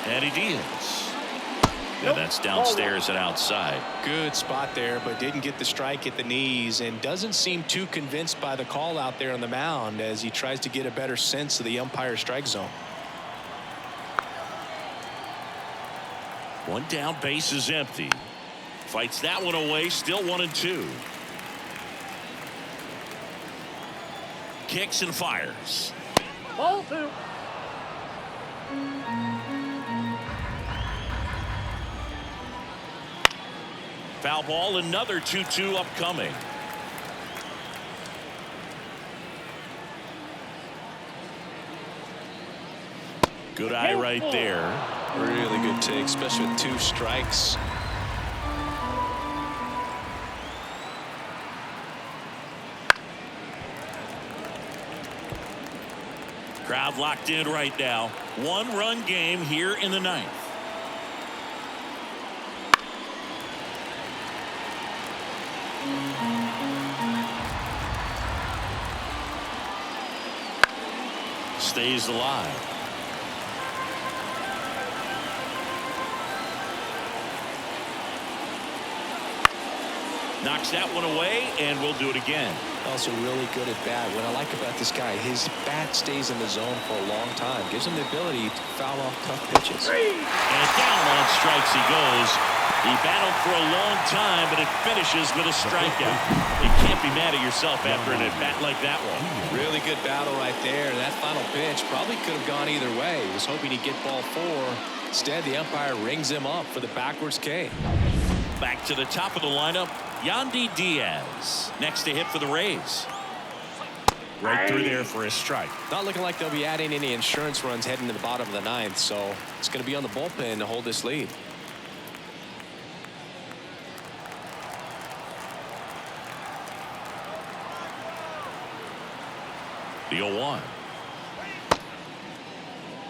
Eddie Diaz. And that's downstairs and outside. Good spot there, but didn't get the strike at the knees and doesn't seem too convinced by the call out there on the mound as he tries to get a better sense of the umpire's strike zone. One down, base is empty. Fights that one away, still 1-2. Kicks and fires. Ball 2. Foul ball, another 2-2 upcoming. Good eye right there. Really good take, especially with 2 strikes. Crowd locked in right now. 1-run game here in the 9th. Stays alive. Knocks that one away, and we'll do it again. Also really good at bat. What I like about this guy, his bat stays in the zone for a long time. Gives him the ability to foul off tough pitches. And down on strikes he goes. He battled for a long time, but it finishes with a strikeout. You can't be mad at yourself after an at-bat like that one. Really good battle right there. That final pitch probably could have gone either way. He was hoping he'd get ball 4. Instead, the umpire rings him up for the backwards K. Back to the top of the lineup, Yandy Diaz. Next to hit for the Rays. Right through there for a strike. Not looking like they'll be adding any insurance runs heading to the bottom of the 9th, so it's going to be on the bullpen to hold this lead. The 0-1.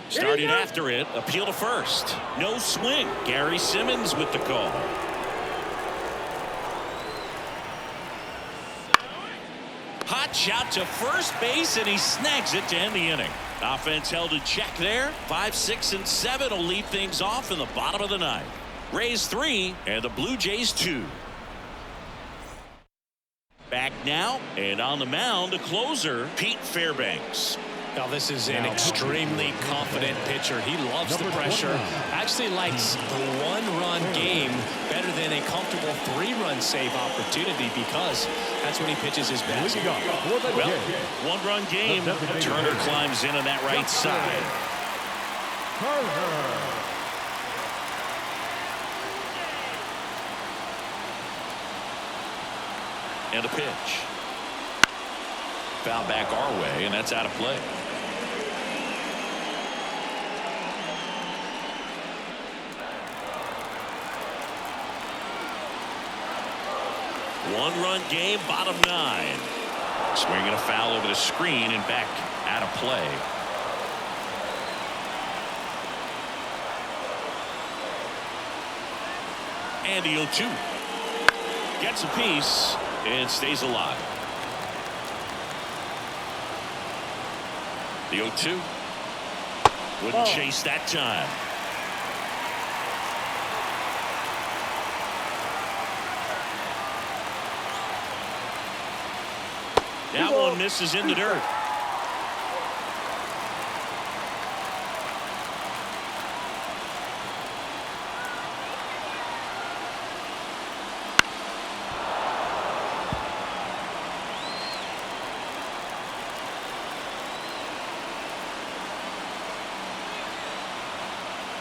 Started after it. Appeal to first. No swing. Gary Simmons with the call. Hot shot to first base, and he snags it to end the inning. Offense held in check there. 5, 6, and 7 will lead things off in the bottom of the 9th. Rays 3 and the Blue Jays 2. Back now, and on the mound, the closer, Pete Fairbanks. Now, this is an extremely confident pitcher. He loves the pressure. Actually likes the one-run game better than a comfortable three-run save opportunity because that's when he pitches his best. Well, one-run game. Turner climbs in on that right side. And a pitch. Foul back our way, and that's out of play. One-run game, bottom 9. Swinging a foul over the screen and back out of play. And the 0-2. Gets a piece and stays alive. The 0-2. Wouldn't chase that time. That one misses in the dirt.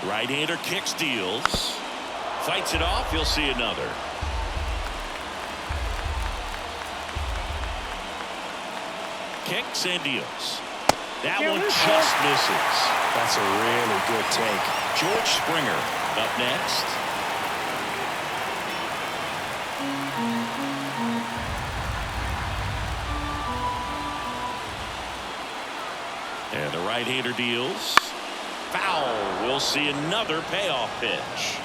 Right-hander kicks, deals. Fights it off. You'll see another. Kicks and deals. That one just misses. That's a really good take. George Springer up next. And the right-hander deals. Foul. We'll see another payoff pitch.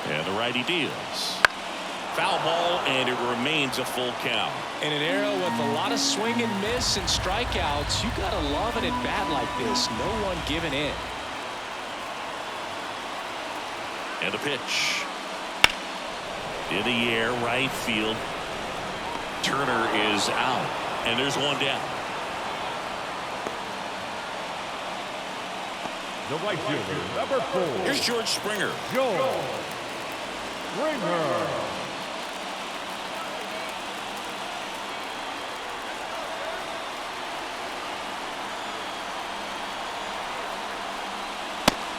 And the righty deals. Foul ball, and it remains a full count. In an era with a lot of swing and miss and strikeouts, you gotta love an at-bat like this. No one giving in. And the pitch. In the air, right field. Turner is out, and there's one down. The right fielder, number 4. Here's George Springer. George Springer.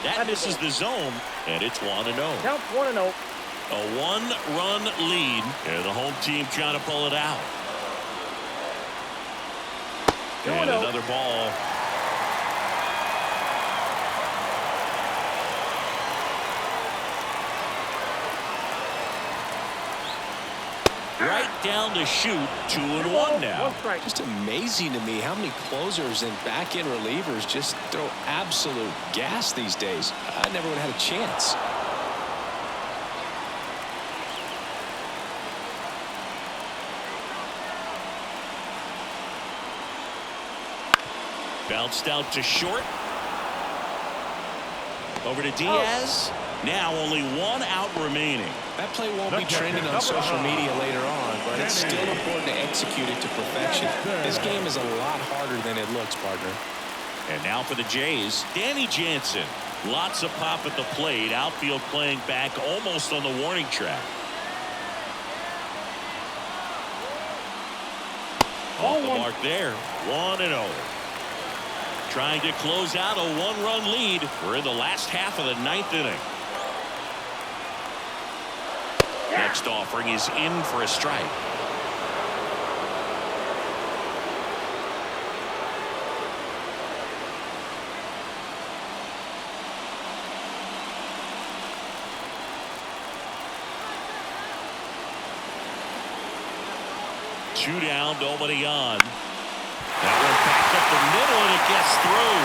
That misses the zone, and it's 1-0. Count 1-0. A one-run lead, and the home team trying to pull it out. And another ball. Right down the chute, 2-1 now. One strike. Just amazing to me how many closers and back-end relievers just throw absolute gas these days. I never would have had a chance. Bounced out to short. Over to Diaz. Now only one out remaining. That play won't be trending on social media later on, but it's still important to execute it to perfection. This game is a lot harder than it looks, partner. And now for the Jays, Danny Jansen. Lots of pop at the plate. Outfield playing back almost on the warning track. Off the mark there. 1-0. Trying to close out a one-run lead. We're in the last half of the 9th inning. Next offering is in for a strike. Two down, nobody on. That one back up the middle, and it gets through.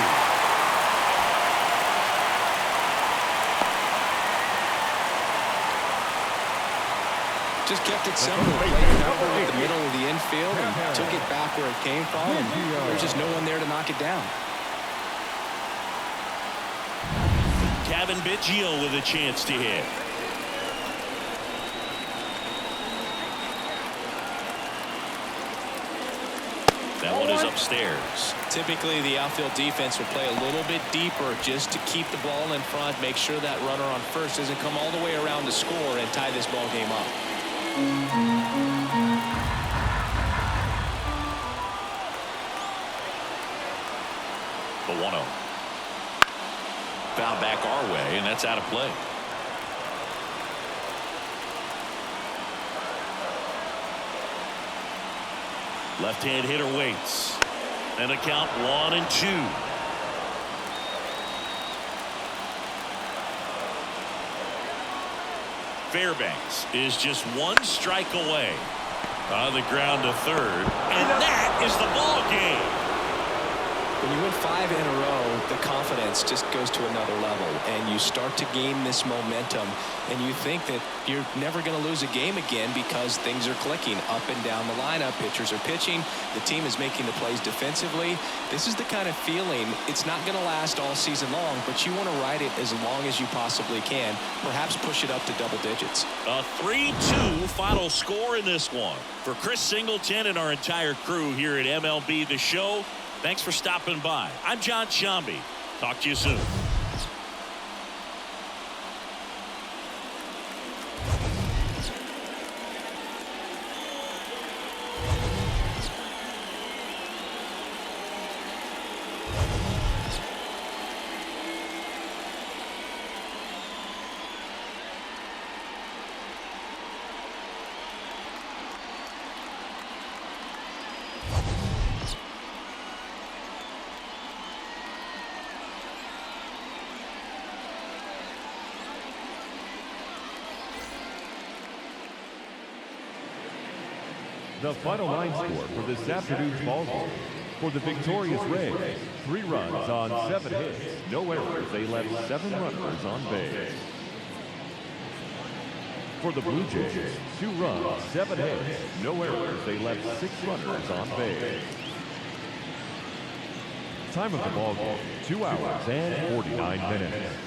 Just kept it simple. Played cover at the middle of the infield and took it back where it came from. And there's just no one there to knock it down. Kevin Biggio with a chance to hit. upstairs. Typically, the outfield defense will play a little bit deeper just to keep the ball in front, make sure that runner on first doesn't come all the way around to score and tie this ball game up. The 1-0. Foul back our way, and that's out of play. Left-hand hitter waits. And a count 1-2. Fairbanks is just one strike away. On the ground to third. And that is the ball game. When you win 5 in a row, the confidence just goes to another level, and you start to gain this momentum, and you think that you're never going to lose a game again because things are clicking up and down the lineup. Pitchers are pitching. The team is making the plays defensively. This is the kind of feeling. It's not going to last all season long, but you want to ride it as long as you possibly can. Perhaps push it up to double digits. A 3-2 final score in this one. For Chris Singleton and our entire crew here at MLB The Show, thanks for stopping by. I'm John Shambi. Talk to you soon. The final line score for this afternoon's ball game. For the victorious Rays, 3 runs on 7 hits, no errors. They left 7 runners on base. For the Blue Jays, 2 runs, 7 hits, no errors. They left 6 runners on base. Time of the ball game, 2 hours and 49 minutes.